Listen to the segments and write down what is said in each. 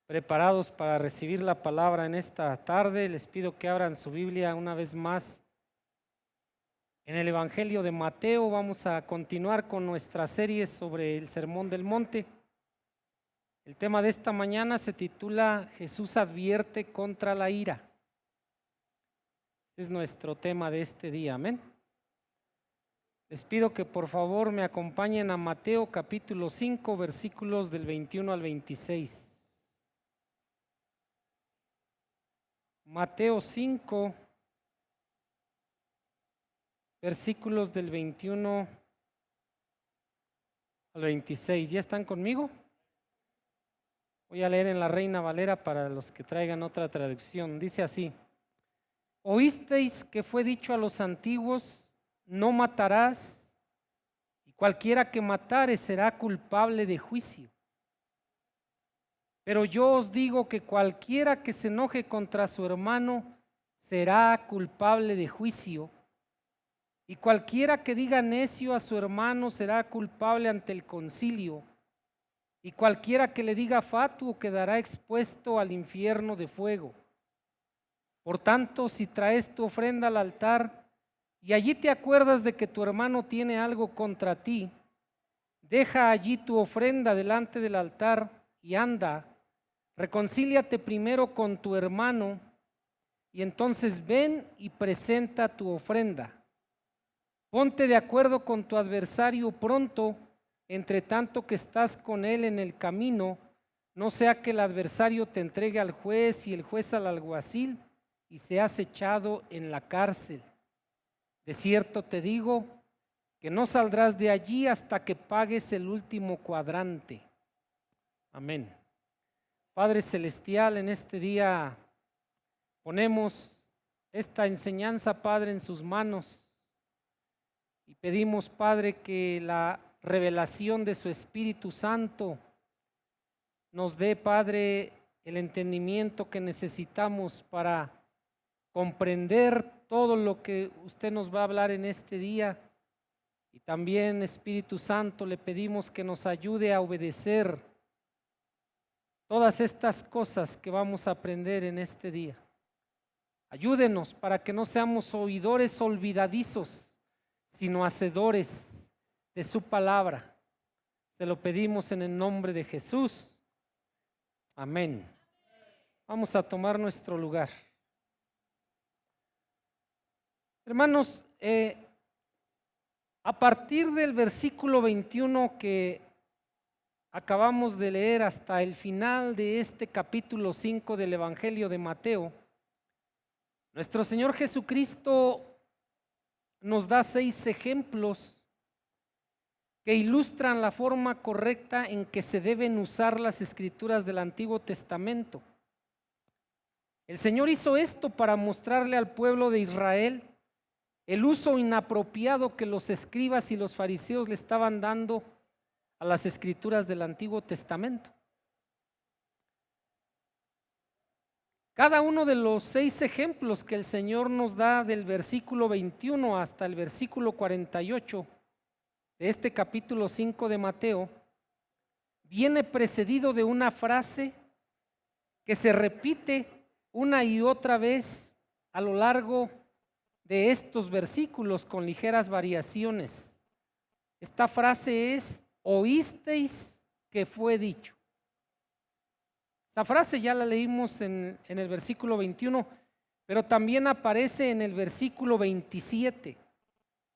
preparados para recibir la palabra en esta tarde. Les pido que abran su Biblia una vez más en el Evangelio de Mateo. Vamos a continuar con nuestra serie sobre el Sermón del Monte. El tema de esta mañana se titula Jesús advierte contra la ira. Es nuestro tema de este día, amén. Les pido que por favor me acompañen a Mateo capítulo 5, versículos del 21 al 26. Mateo 5, versículos del 21 al 26. ¿Ya están conmigo? Voy a leer en la Reina Valera para los que traigan otra traducción. Dice así: Oísteis que fue dicho a los antiguos, no matarás, y cualquiera que matare será culpable de juicio. Pero yo os digo que cualquiera que se enoje contra su hermano será culpable de juicio, y cualquiera que diga necio a su hermano será culpable ante el concilio, y cualquiera que le diga fatuo quedará expuesto al infierno de fuego. Por tanto, si traes tu ofrenda al altar y allí te acuerdas de que tu hermano tiene algo contra ti, deja allí tu ofrenda delante del altar y anda, reconcíliate primero con tu hermano y entonces ven y presenta tu ofrenda. Ponte de acuerdo con tu adversario pronto, entre tanto que estás con él en el camino, no sea que el adversario te entregue al juez y el juez al alguacil y seas echado en la cárcel. De cierto te digo que no saldrás de allí hasta que pagues el último cuadrante. Amén. Padre Celestial, en este día ponemos esta enseñanza, Padre, en sus manos y pedimos, Padre, que la revelación de su Espíritu Santo nos dé, Padre, el entendimiento que necesitamos para comprender todo lo que usted nos va a hablar en este día. Y también, Espíritu Santo, le pedimos que nos ayude a obedecer todas estas cosas que vamos a aprender en este día. Ayúdenos para que no seamos oidores olvidadizos, sino hacedores de su palabra. Se lo pedimos en el nombre de Jesús. Amén. Vamos a tomar nuestro lugar. Hermanos, a partir del versículo 21 que acabamos de leer hasta el final de este capítulo 5 del Evangelio de Mateo, nuestro Señor Jesucristo nos da 6 ejemplos que ilustran la forma correcta en que se deben usar las escrituras del Antiguo Testamento. El Señor hizo esto para mostrarle al pueblo de Israel el uso inapropiado que los escribas y los fariseos le estaban dando a las escrituras del Antiguo Testamento. Cada uno de los 6 ejemplos que el Señor nos da del versículo 21 hasta el versículo 48 de este capítulo 5 de Mateo viene precedido de una frase que se repite una y otra vez a lo largo de estos versículos con ligeras variaciones. Esta frase es: oísteis que fue dicho. Esa frase ya la leímos en el versículo 21, pero también aparece en el versículo 27.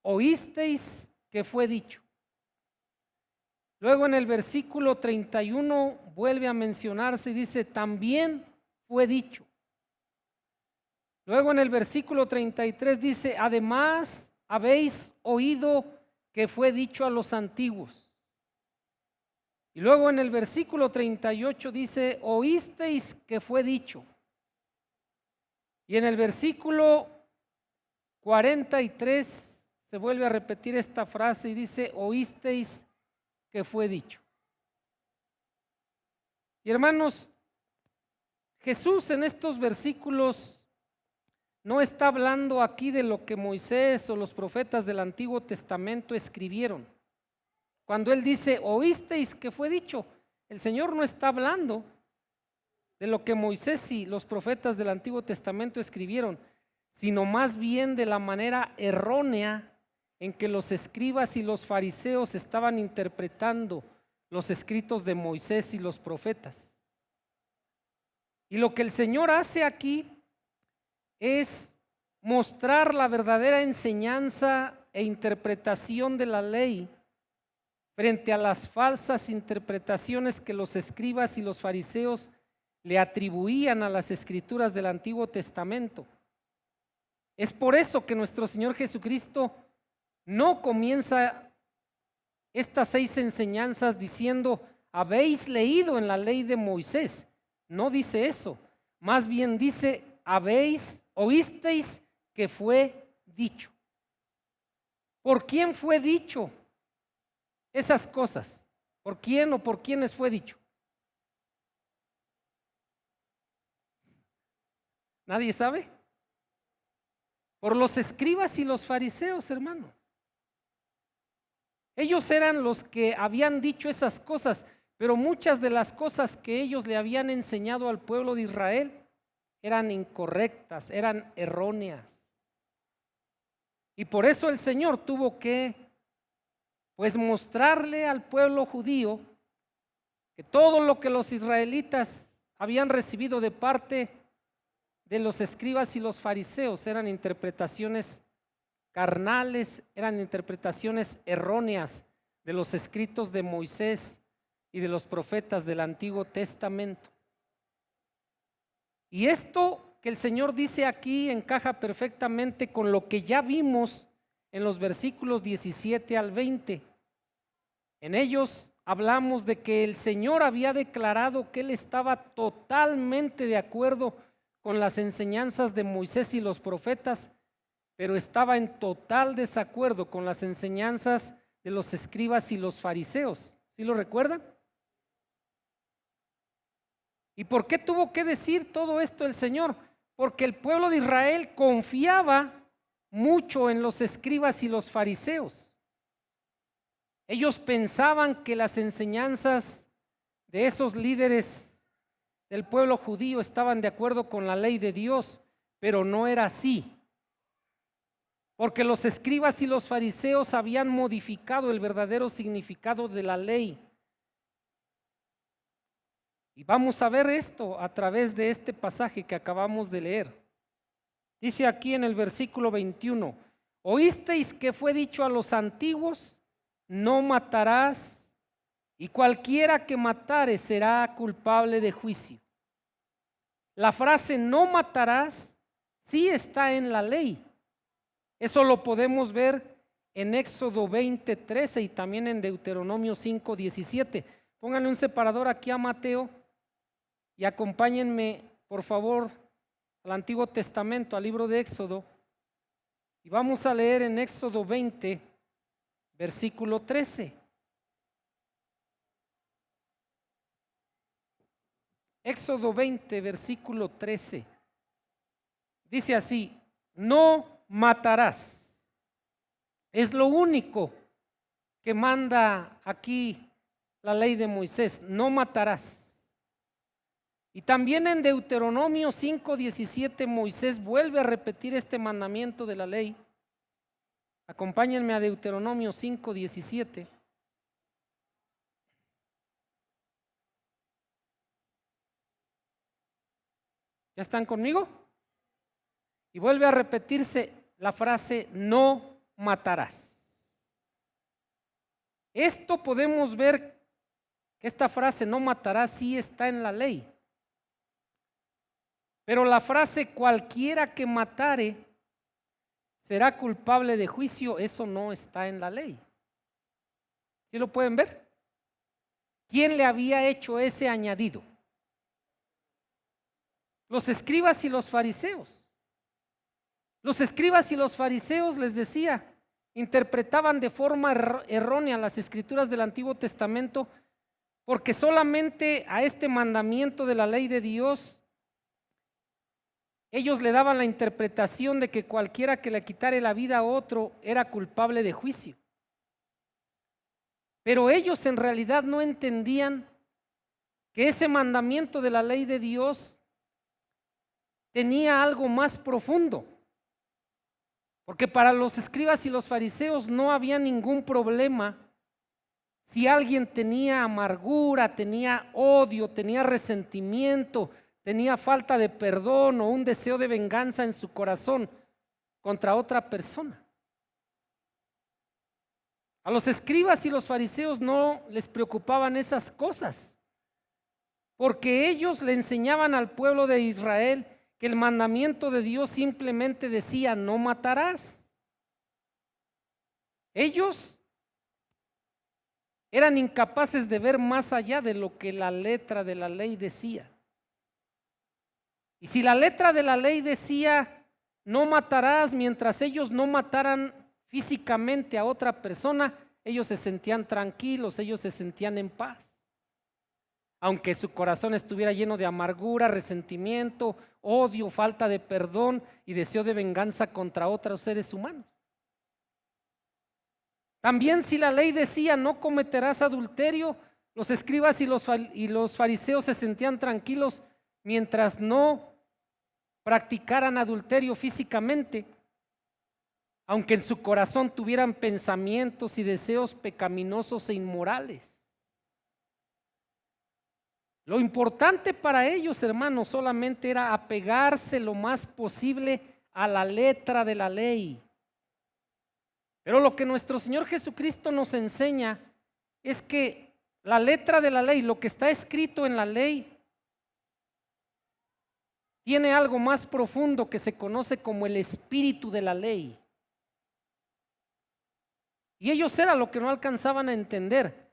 Oísteis que fue dicho. Luego en el versículo 31 vuelve a mencionarse y dice: también fue dicho. Luego en el versículo 33 dice: además habéis oído que fue dicho a los antiguos. Y luego en el versículo 38 dice: oísteis que fue dicho. Y en el versículo 43 se vuelve a repetir esta frase y dice: oísteis que fue dicho. Y hermanos, Jesús en estos versículos no está hablando aquí de lo que Moisés o los profetas del Antiguo Testamento escribieron. Cuando él dice: oísteis que fue dicho, el Señor no está hablando de lo que Moisés y los profetas del Antiguo Testamento escribieron, sino más bien de la manera errónea en que los escribas y los fariseos estaban interpretando los escritos de Moisés y los profetas. Y lo que el Señor hace aquí es mostrar la verdadera enseñanza e interpretación de la ley frente a las falsas interpretaciones que los escribas y los fariseos le atribuían a las escrituras del Antiguo Testamento. Es por eso que nuestro Señor Jesucristo no comienza estas 6 enseñanzas diciendo, habéis leído en la ley de Moisés. No dice eso, más bien dice, oísteis que fue dicho. ¿Por quién fue dicho esas cosas? ¿Por quién o por quiénes fue dicho? ¿Nadie sabe? Por los escribas y los fariseos, hermano. Ellos eran los que habían dicho esas cosas, pero muchas de las cosas que ellos le habían enseñado al pueblo de Israel eran incorrectas, eran erróneas. Y por eso el Señor tuvo que, pues, mostrarle al pueblo judío que todo lo que los israelitas habían recibido de parte de los escribas y los fariseos eran interpretaciones carnales, eran interpretaciones erróneas de los escritos de Moisés y de los profetas del Antiguo Testamento. Y esto que el Señor dice aquí encaja perfectamente con lo que ya vimos en los versículos 17 al 20. En ellos hablamos de que el Señor había declarado que Él estaba totalmente de acuerdo con las enseñanzas de Moisés y los profetas, pero estaba en total desacuerdo con las enseñanzas de los escribas y los fariseos. ¿Sí lo recuerdan? ¿Y por qué tuvo que decir todo esto el Señor? Porque el pueblo de Israel confiaba mucho en los escribas y los fariseos. Ellos pensaban que las enseñanzas de esos líderes del pueblo judío estaban de acuerdo con la ley de Dios, pero no era así. Porque los escribas y los fariseos habían modificado el verdadero significado de la ley. Y vamos a ver esto a través de este pasaje que acabamos de leer. Dice aquí en el versículo 21, oísteis que fue dicho a los antiguos, no matarás, y cualquiera que matare será culpable de juicio. La frase no matarás sí está en la ley. Eso lo podemos ver en Éxodo 20:13 y también en Deuteronomio 5:17. Pónganle un separador aquí a Mateo y acompáñenme, por favor, al Antiguo Testamento, al libro de Éxodo. Y vamos a leer en Éxodo 20, versículo 13. Éxodo 20, versículo 13. Dice así, no matarás. Es lo único que manda aquí la ley de Moisés, no matarás. Y también en Deuteronomio 5:17 Moisés vuelve a repetir este mandamiento de la ley. Acompáñenme a Deuteronomio 5:17. ¿Ya están conmigo? Y vuelve a repetirse la frase no matarás. Esto podemos ver que esta frase no matarás sí está en la ley. Pero la frase cualquiera que matare será culpable de juicio, eso no está en la ley. ¿Sí lo pueden ver? ¿Quién le había hecho ese añadido? Los escribas y los fariseos. Los escribas y los fariseos, les decía, interpretaban de forma errónea las escrituras del Antiguo Testamento porque solamente a este mandamiento de la ley de Dios ellos le daban la interpretación de que cualquiera que le quitare la vida a otro era culpable de juicio. Pero ellos en realidad no entendían que ese mandamiento de la ley de Dios tenía algo más profundo. Porque para los escribas y los fariseos no había ningún problema si alguien tenía amargura, tenía odio, tenía resentimiento, tenía falta de perdón o un deseo de venganza en su corazón contra otra persona. A los escribas y los fariseos no les preocupaban esas cosas, porque ellos le enseñaban al pueblo de Israel que el mandamiento de Dios simplemente decía: no matarás. Ellos eran incapaces de ver más allá de lo que la letra de la ley decía. Y si la letra de la ley decía no matarás, mientras ellos no mataran físicamente a otra persona, ellos se sentían tranquilos, ellos se sentían en paz. Aunque su corazón estuviera lleno de amargura, resentimiento, odio, falta de perdón y deseo de venganza contra otros seres humanos. También si la ley decía no cometerás adulterio, los escribas y los fariseos se sentían tranquilos mientras no practicaran adulterio físicamente, aunque en su corazón tuvieran pensamientos y deseos pecaminosos e inmorales. Lo importante para ellos, hermanos, solamente era apegarse lo más posible a la letra de la ley. Pero lo que nuestro Señor Jesucristo nos enseña es que la letra de la ley, lo que está escrito en la ley, tiene algo más profundo que se conoce como el espíritu de la ley. Y ellos era lo que no alcanzaban a entender.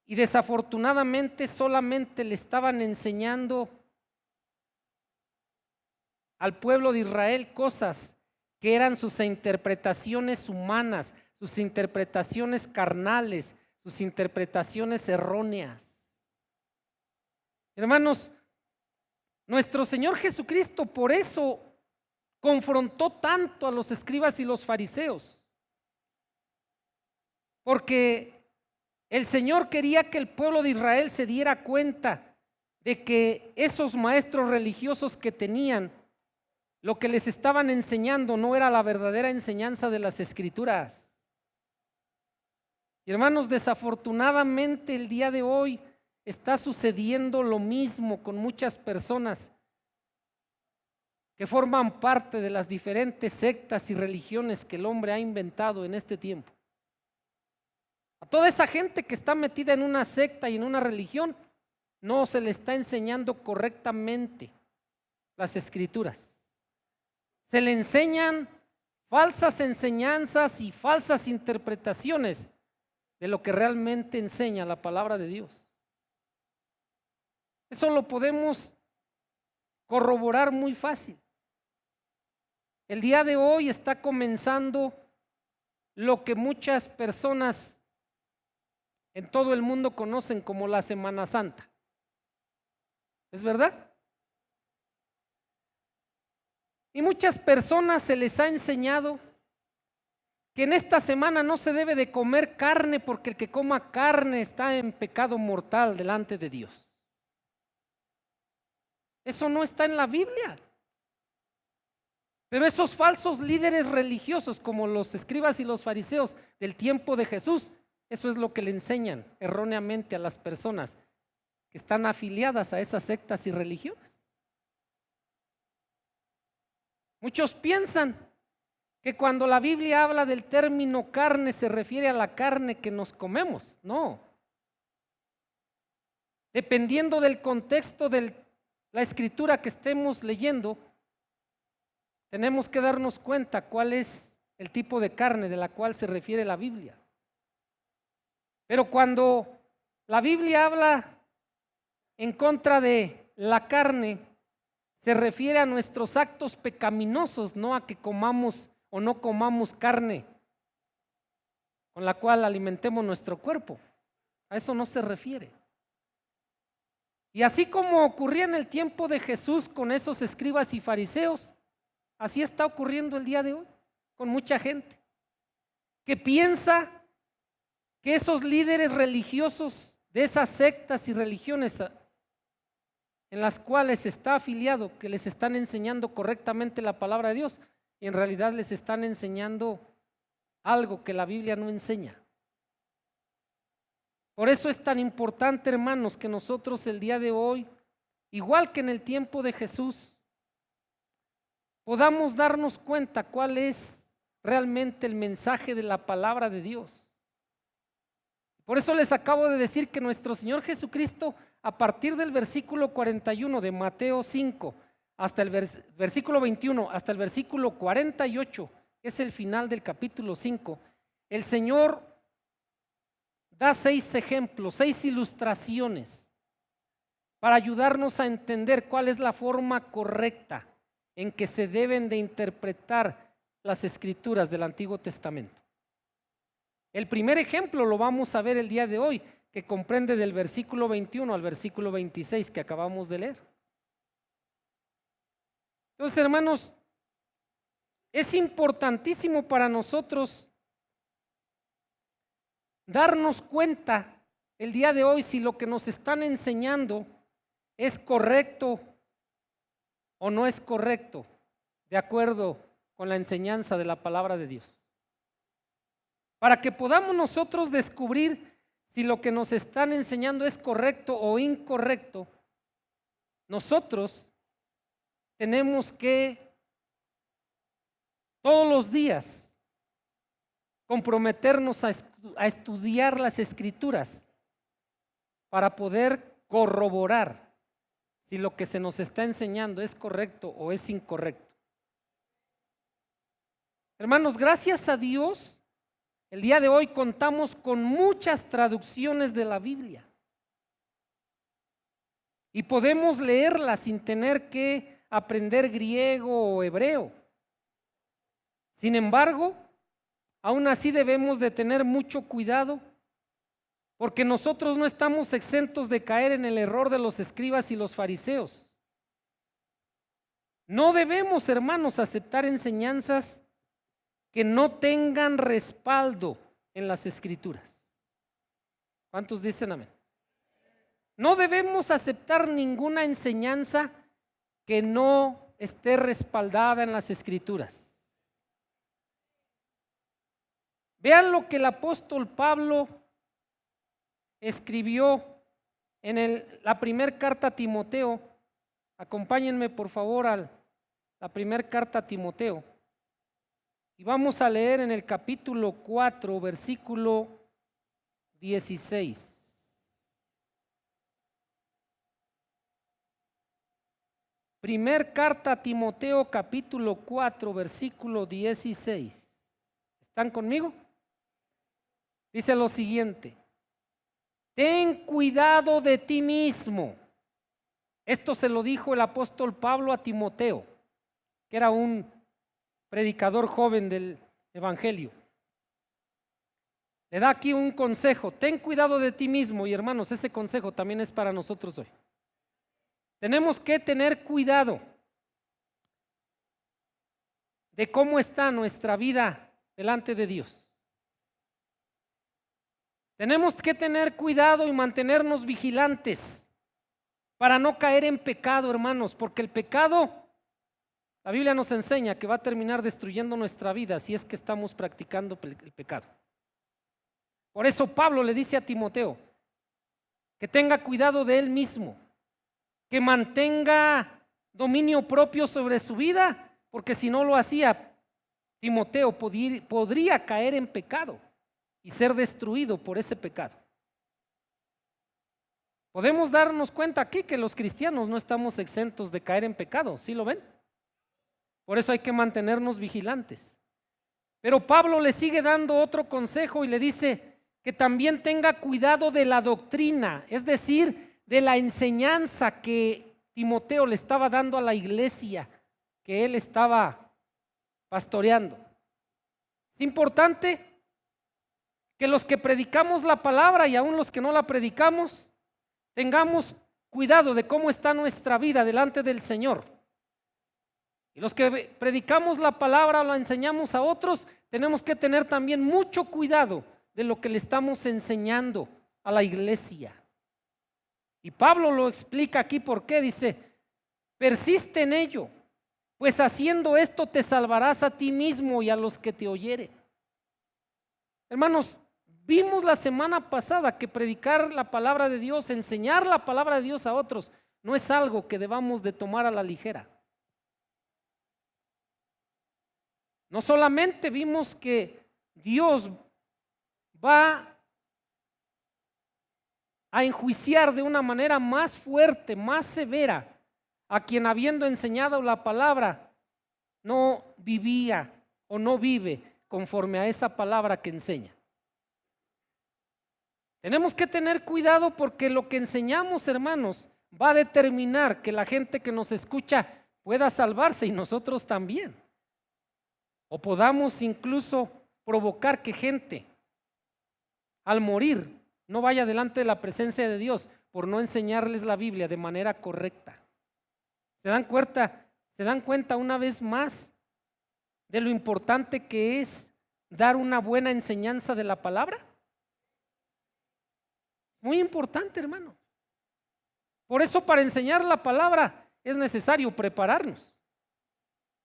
Y desafortunadamente solamente le estaban enseñando al pueblo de Israel cosas que eran sus interpretaciones humanas, sus interpretaciones carnales, sus interpretaciones erróneas. Hermanos, nuestro Señor Jesucristo por eso confrontó tanto a los escribas y los fariseos, porque el Señor quería que el pueblo de Israel se diera cuenta de que esos maestros religiosos que tenían, lo que les estaban enseñando no era la verdadera enseñanza de las Escrituras. Y hermanos, desafortunadamente el día de hoy está sucediendo lo mismo con muchas personas que forman parte de las diferentes sectas y religiones que el hombre ha inventado en este tiempo. A toda esa gente que está metida en una secta y en una religión, no se le está enseñando correctamente las Escrituras. Se le enseñan falsas enseñanzas y falsas interpretaciones de lo que realmente enseña la palabra de Dios. Eso lo podemos corroborar muy fácil. El día de hoy está comenzando lo que muchas personas en todo el mundo conocen como la Semana Santa. ¿Es verdad? Y muchas personas se les ha enseñado que en esta semana no se debe de comer carne porque el que coma carne está en pecado mortal delante de Dios. Eso no está en la Biblia. Pero esos falsos líderes religiosos como los escribas y los fariseos del tiempo de Jesús, eso es lo que le enseñan erróneamente a las personas que están afiliadas a esas sectas y religiones. Muchos piensan que cuando la Biblia habla del término carne se refiere a la carne que nos comemos. No. Dependiendo del contexto de la escritura que estemos leyendo, tenemos que darnos cuenta cuál es el tipo de carne de la cual se refiere la Biblia. Pero cuando la Biblia habla en contra de la carne, se refiere a nuestros actos pecaminosos, no a que comamos o no comamos carne con la cual alimentemos nuestro cuerpo. A eso no se refiere. Y así como ocurría en el tiempo de Jesús con esos escribas y fariseos, así está ocurriendo el día de hoy con mucha gente que piensa que esos líderes religiosos de esas sectas y religiones en las cuales está afiliado, que les están enseñando correctamente la palabra de Dios y en realidad les están enseñando algo que la Biblia no enseña. Por eso es tan importante, hermanos, que nosotros el día de hoy, igual que en el tiempo de Jesús, podamos darnos cuenta cuál es realmente el mensaje de la palabra de Dios. Por eso les acabo de decir que nuestro Señor Jesucristo, a partir del versículo 41 de Mateo 5, hasta el versículo 21, hasta el versículo 48, que es el final del capítulo 5, el Señor da 6 ejemplos, 6 ilustraciones para ayudarnos a entender cuál es la forma correcta en que se deben de interpretar las escrituras del Antiguo Testamento. El primer ejemplo lo vamos a ver el día de hoy, que comprende del versículo 21 al versículo 26 que acabamos de leer. Entonces, hermanos, es importantísimo para nosotros darnos cuenta el día de hoy si lo que nos están enseñando es correcto o no es correcto, de acuerdo con la enseñanza de la palabra de Dios. Para que podamos nosotros descubrir si lo que nos están enseñando es correcto o incorrecto, nosotros tenemos que todos los días comprometernos a estudiar las escrituras para poder corroborar si lo que se nos está enseñando es correcto o es incorrecto. Hermanos, gracias a Dios, el día de hoy contamos con muchas traducciones de la Biblia y podemos leerlas sin tener que aprender griego o hebreo. Sin embargo, aún así debemos de tener mucho cuidado porque nosotros no estamos exentos de caer en el error de los escribas y los fariseos. No debemos, hermanos, aceptar enseñanzas que no tengan respaldo en las escrituras. ¿Cuántos dicen amén? No debemos aceptar ninguna enseñanza que no esté respaldada en las escrituras. Vean lo que el apóstol Pablo escribió en la primera carta a Timoteo. Acompáñenme por favor a la primera carta a Timoteo. Y vamos a leer en el capítulo 4, versículo 16. Primer carta a Timoteo, capítulo 4, versículo 16. ¿Están conmigo? Dice lo siguiente: ten cuidado de ti mismo. Esto se lo dijo el apóstol Pablo a Timoteo, que era un predicador joven del evangelio. Le da aquí un consejo: ten cuidado de ti mismo. Y hermanos, ese consejo también es para nosotros hoy. Tenemos que tener cuidado de cómo está nuestra vida delante de Dios. Tenemos que tener cuidado y mantenernos vigilantes para no caer en pecado, hermanos, porque el pecado, la Biblia nos enseña que va a terminar destruyendo nuestra vida si es que estamos practicando el pecado. Por eso Pablo le dice a Timoteo que tenga cuidado de él mismo, que mantenga dominio propio sobre su vida, porque si no lo hacía, Timoteo podría caer en pecado y ser destruido por ese pecado. Podemos darnos cuenta aquí que los cristianos no estamos exentos de caer en pecado, ¿sí lo ven? Por eso hay que mantenernos vigilantes. Pero Pablo le sigue dando otro consejo y le dice que también tenga cuidado de la doctrina, es decir, de la enseñanza que Timoteo le estaba dando a la iglesia que él estaba pastoreando. Es importante que los que predicamos la palabra y aún los que no la predicamos tengamos cuidado de cómo está nuestra vida delante del Señor. Y los que predicamos la palabra o la enseñamos a otros, tenemos que tener también mucho cuidado de lo que le estamos enseñando a la iglesia. Y Pablo lo explica aquí por qué. Dice, persiste en ello, pues haciendo esto te salvarás a ti mismo y a los que te oyeren. Hermanos, vimos la semana pasada que predicar la palabra de Dios, enseñar la palabra de Dios a otros, no es algo que debamos de tomar a la ligera. No solamente vimos que Dios va a enjuiciar de una manera más fuerte, más severa, a quien habiendo enseñado la palabra no vivía o no vive conforme a esa palabra que enseña. Tenemos que tener cuidado porque lo que enseñamos, hermanos, va a determinar que la gente que nos escucha pueda salvarse y nosotros también. O podamos incluso provocar que gente al morir no vaya delante de la presencia de Dios por no enseñarles la Biblia de manera correcta. ¿Se dan cuenta una vez más de lo importante que es dar una buena enseñanza de la palabra? Muy importante, hermano. Por eso para enseñar la palabra es necesario prepararnos.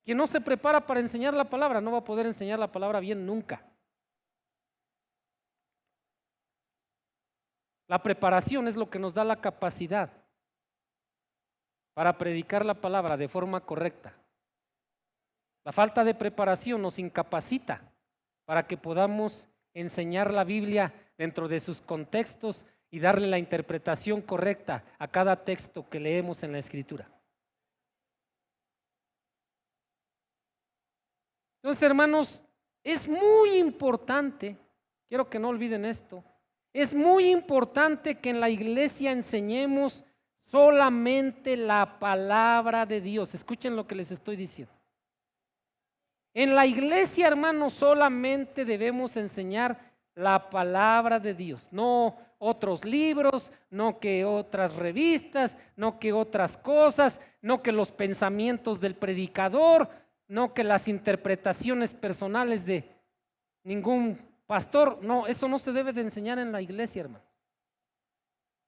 Quien no se prepara para enseñar la palabra no va a poder enseñar la palabra bien nunca. La preparación es lo que nos da la capacidad para predicar la palabra de forma correcta. La falta de preparación nos incapacita para que podamos enseñar la Biblia dentro de sus contextos y darle la interpretación correcta a cada texto que leemos en la Escritura. Entonces, hermanos, es muy importante, quiero que no olviden esto, es muy importante que en la iglesia enseñemos solamente la palabra de Dios. Escuchen lo que les estoy diciendo. En la iglesia, hermanos, solamente debemos enseñar la palabra de Dios, no otros libros, no que otras revistas, no que otras cosas, no que los pensamientos del predicador, no que las interpretaciones personales de ningún pastor. No, eso no se debe de enseñar en la iglesia, hermano.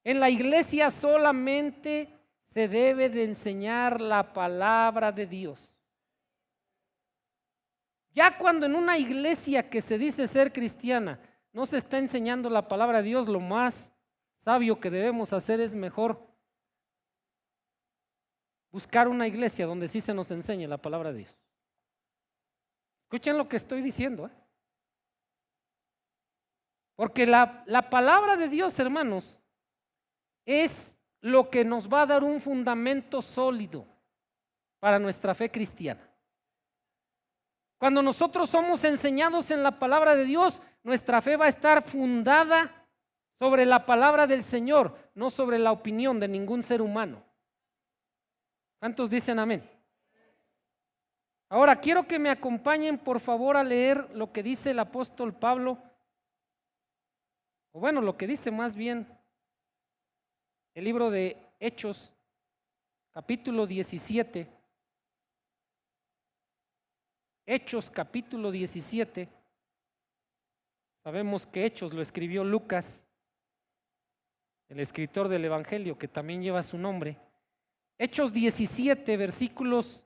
En la iglesia solamente se debe de enseñar la palabra de Dios. Ya cuando en una iglesia que se dice ser cristiana no se está enseñando la palabra de Dios, lo más sabio que debemos hacer es mejor buscar una iglesia donde sí se nos enseñe la palabra de Dios. Escuchen lo que estoy diciendo, porque la palabra de Dios, hermanos, es lo que nos va a dar un fundamento sólido para nuestra fe cristiana. Cuando nosotros somos enseñados en la palabra de Dios, nuestra fe va a estar fundada sobre la palabra del Señor, no sobre la opinión de ningún ser humano. ¿Cuántos dicen amén? Ahora quiero que me acompañen por favor a leer lo que dice el apóstol Pablo, o bueno, lo que dice más bien el libro de Hechos, capítulo 17. Hechos capítulo 17, sabemos que Hechos lo escribió Lucas, el escritor del Evangelio que también lleva su nombre. Hechos 17, versículos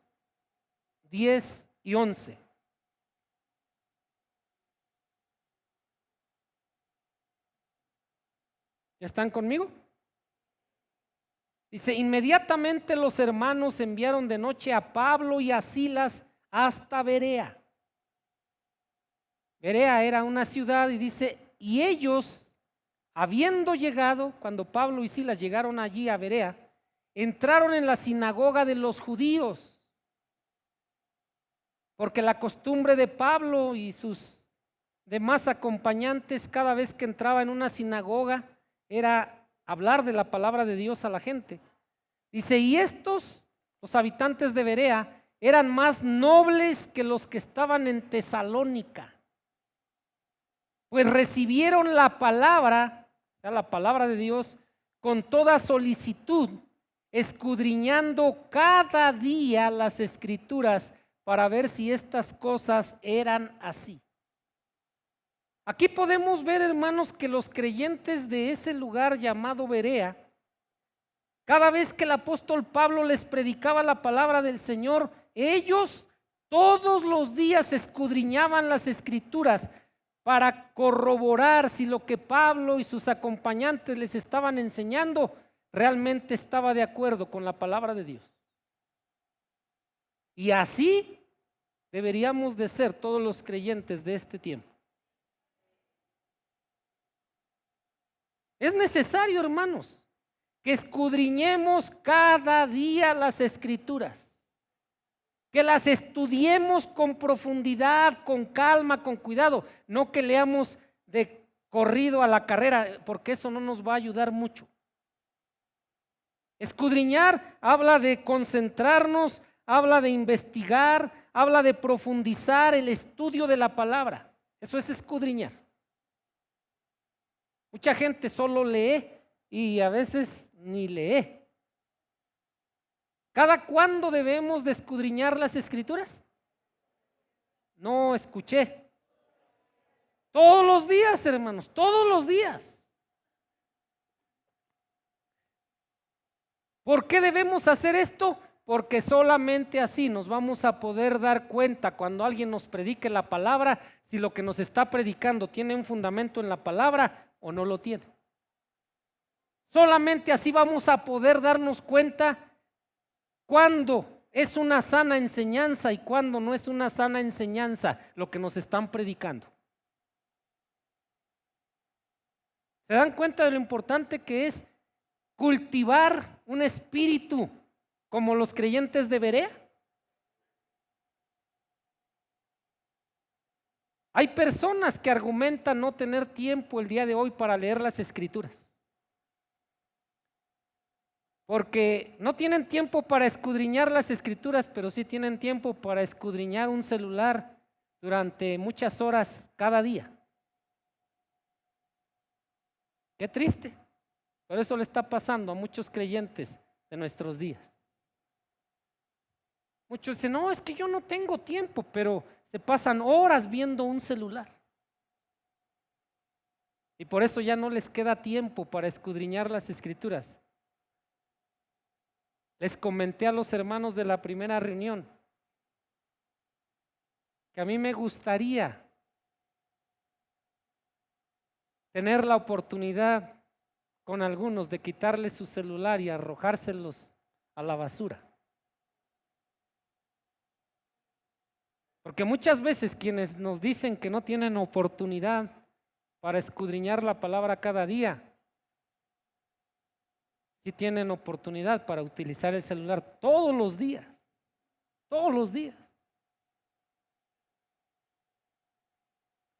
10 y 11. ¿Ya están conmigo? Dice, inmediatamente los hermanos enviaron de noche a Pablo y a Silas hasta Berea. Berea era una ciudad y dice, y ellos, habiendo llegado, cuando Pablo y Silas llegaron allí a Berea, entraron en la sinagoga de los judíos, porque la costumbre de Pablo y sus demás acompañantes cada vez que entraba en una sinagoga era hablar de la palabra de Dios a la gente. Dice, y estos, los habitantes de Berea, eran más nobles que los que estaban en Tesalónica, pues recibieron la palabra, o sea, la palabra de Dios, con toda solicitud, escudriñando cada día las escrituras para ver si estas cosas eran así. Aquí podemos ver, hermanos, que los creyentes de ese lugar llamado Berea Cada vez que el apóstol Pablo les predicaba la palabra del Señor, ellos todos los días escudriñaban las escrituras para corroborar si lo que Pablo y sus acompañantes les estaban enseñando realmente estaba de acuerdo con la palabra de Dios. Y así deberíamos de ser todos los creyentes de este tiempo. Es necesario, hermanos, que escudriñemos cada día las escrituras, que las estudiemos con profundidad, con calma, con cuidado, no que leamos de corrido a la carrera, porque eso no nos va a ayudar mucho. Escudriñar habla de concentrarnos, habla de investigar, habla de profundizar el estudio de la palabra. Eso es escudriñar. Mucha gente solo lee y a veces ni lee. ¿Cada cuándo debemos de escudriñar las escrituras? No escuché. Todos los días, hermanos, todos los días. ¿Por qué debemos hacer esto? Porque solamente así nos vamos a poder dar cuenta cuando alguien nos predique la palabra, si lo que nos está predicando tiene un fundamento en la palabra o no lo tiene. Solamente así vamos a poder darnos cuenta cuándo es una sana enseñanza y cuándo no es una sana enseñanza lo que nos están predicando. ¿Se dan cuenta de lo importante que es cultivar un espíritu como los creyentes de Berea? Hay personas que argumentan no tener tiempo el día de hoy para leer las escrituras, porque no tienen tiempo para escudriñar las escrituras, pero sí tienen tiempo para escudriñar un celular durante muchas horas cada día. Qué triste, pero eso le está pasando a muchos creyentes de nuestros días. Muchos dicen, no, es que yo no tengo tiempo, pero se pasan horas viendo un celular. Y por eso ya no les queda tiempo para escudriñar las escrituras. Les comenté a los hermanos de la primera reunión que a mí me gustaría tener la oportunidad con algunos de quitarles su celular y arrojárselos a la basura. Porque muchas veces quienes nos dicen que no tienen oportunidad para escudriñar la palabra cada día, sí tienen oportunidad para utilizar el celular todos los días, todos los días.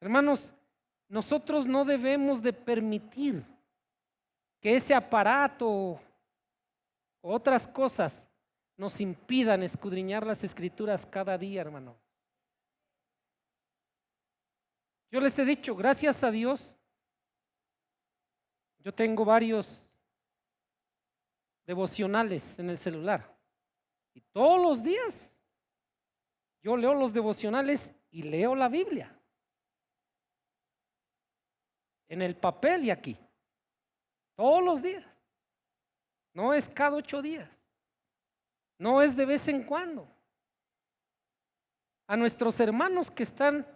Hermanos, nosotros no debemos de permitir que ese aparato o otras cosas nos impidan escudriñar las escrituras cada día, hermano. Yo les he dicho, gracias a Dios, yo tengo varios devocionales en el celular y todos los días yo leo los devocionales y leo la Biblia en el papel y aquí, todos los días. No es cada 8 días, no es de vez en cuando. A nuestros hermanos que están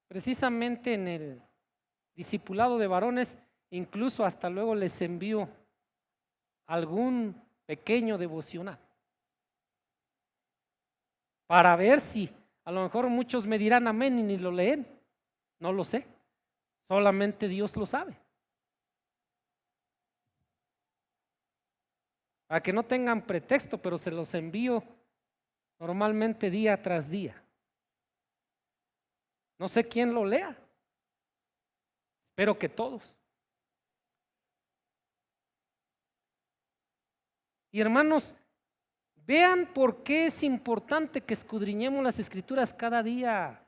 precisamente en el discipulado de varones, incluso hasta luego les envío algún pequeño devocional para ver si, a lo mejor muchos me dirán amén y ni lo leen, no lo sé, solamente Dios lo sabe. Para que no tengan pretexto, pero se los envío normalmente día tras día. No sé quién lo lea, espero que todos. Y hermanos, vean por qué es importante que escudriñemos las escrituras cada día.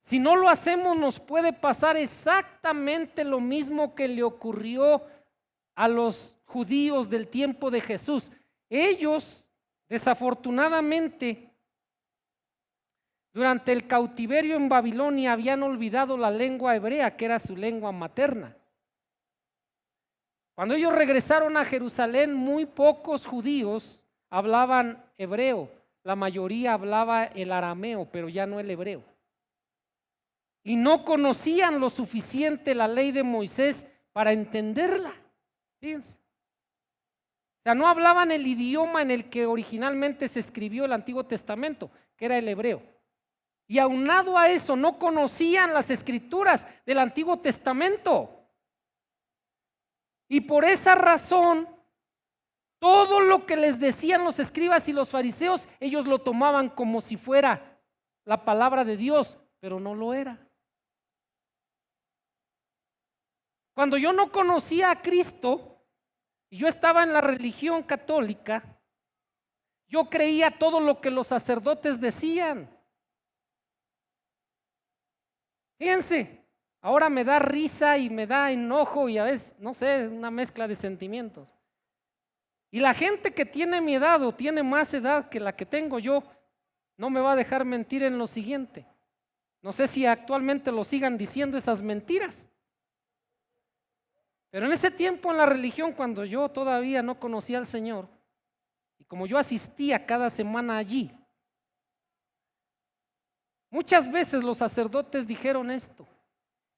Si no lo hacemos, nos puede pasar exactamente lo mismo que le ocurrió a los judíos del tiempo de Jesús. Ellos, desafortunadamente, durante el cautiverio en Babilonia habían olvidado la lengua hebrea, que era su lengua materna. Cuando ellos regresaron a Jerusalén, muy pocos judíos hablaban hebreo. La mayoría hablaba el arameo, pero ya no el hebreo. Y no conocían lo suficiente la ley de Moisés para entenderla. Fíjense. O sea, no hablaban el idioma en el que originalmente se escribió el Antiguo Testamento, que era el hebreo. Y aunado a eso, no conocían las escrituras del Antiguo Testamento. Y por esa razón, todo lo que les decían los escribas y los fariseos, ellos lo tomaban como si fuera la palabra de Dios, pero no lo era. Cuando yo no conocía a Cristo, y yo estaba en la religión católica, yo creía todo lo que los sacerdotes decían. Fíjense, ahora me da risa y me da enojo y a veces, no sé, una mezcla de sentimientos. Y la gente que tiene mi edad o tiene más edad que la que tengo yo, no me va a dejar mentir en lo siguiente. No sé si actualmente lo sigan diciendo esas mentiras. Pero en ese tiempo en la religión, cuando yo todavía no conocía al Señor, y como yo asistía cada semana allí, muchas veces los sacerdotes dijeron esto,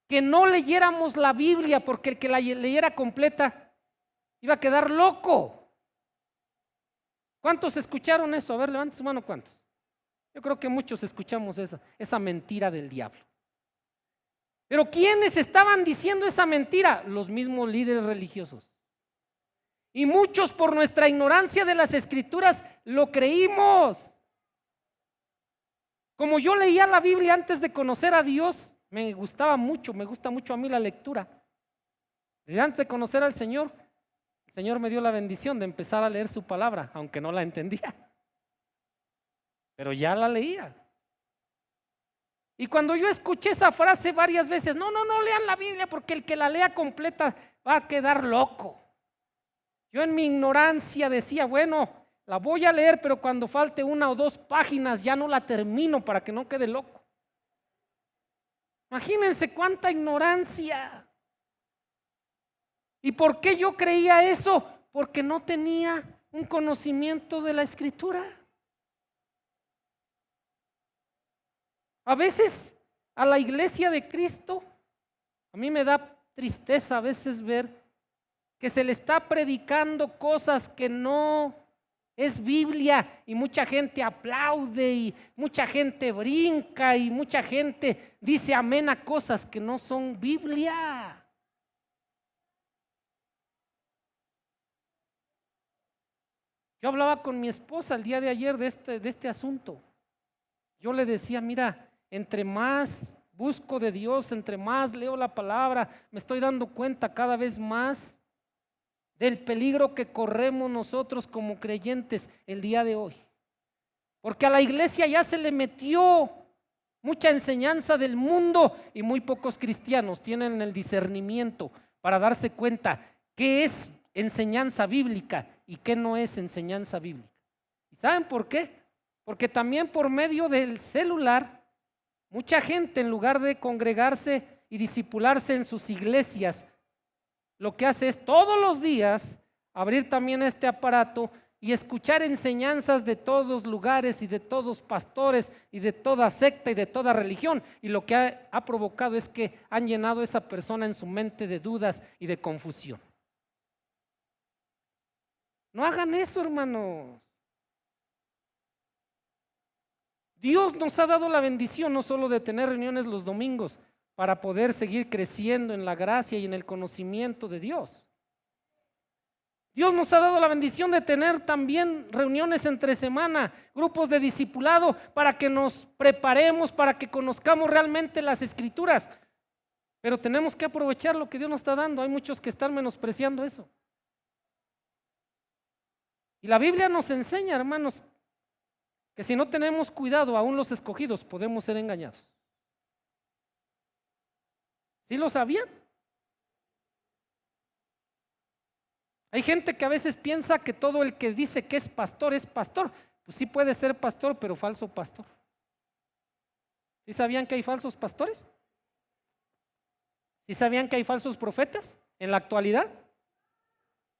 que no leyéramos la Biblia porque el que la leyera completa iba a quedar loco. ¿Cuántos escucharon eso? A ver, levanten su mano, ¿cuántos? Yo creo que muchos escuchamos esa mentira del diablo. Pero ¿quiénes estaban diciendo esa mentira? Los mismos líderes religiosos. Y muchos por nuestra ignorancia de las escrituras lo creímos. Como yo leía la Biblia antes de conocer a Dios, me gusta mucho a mí la lectura. Desde antes de conocer al Señor, el Señor me dio la bendición de empezar a leer su palabra, aunque no la entendía. Pero ya la leía. Y cuando yo escuché esa frase varias veces, no lean la Biblia porque el que la lea completa va a quedar loco. Yo en mi ignorancia decía, bueno, la voy a leer, pero cuando falte 1 o 2 páginas ya no la termino para que no quede loco. Imagínense cuánta ignorancia. ¿Y por qué yo creía eso? Porque no tenía un conocimiento de la Escritura. A veces a la iglesia de Cristo, a mí me da tristeza a veces ver que se le está predicando cosas que no es Biblia y mucha gente aplaude y mucha gente brinca y mucha gente dice amén a cosas que no son Biblia. Yo hablaba con mi esposa el día de ayer de este asunto. Yo le decía, mira, entre más busco de Dios, entre más leo la palabra, me estoy dando cuenta cada vez más del peligro que corremos nosotros como creyentes el día de hoy. Porque a la iglesia ya se le metió mucha enseñanza del mundo y muy pocos cristianos tienen el discernimiento para darse cuenta qué es enseñanza bíblica y qué no es enseñanza bíblica. ¿Y saben por qué? Porque también por medio del celular, mucha gente en lugar de congregarse y discipularse en sus iglesias, lo que hace es todos los días abrir también este aparato y escuchar enseñanzas de todos lugares y de todos pastores y de toda secta y de toda religión. Y lo que ha provocado es que han llenado a esa persona en su mente de dudas y de confusión. No hagan eso, hermanos. Dios nos ha dado la bendición no solo de tener reuniones los domingos para poder seguir creciendo en la gracia y en el conocimiento de Dios. Dios nos ha dado la bendición de tener también reuniones entre semana, grupos de discipulado para que nos preparemos, para que conozcamos realmente las escrituras. Pero tenemos que aprovechar lo que Dios nos está dando. Hay muchos que están menospreciando eso. Y la Biblia nos enseña, hermanos, que si no tenemos cuidado, aún los escogidos podemos ser engañados. ¿Sí lo sabían? Hay gente que a veces piensa que todo el que dice que es pastor es pastor. Pues sí puede ser pastor, pero falso pastor. ¿Sí sabían que hay falsos pastores? ¿Sí sabían que hay falsos profetas en la actualidad?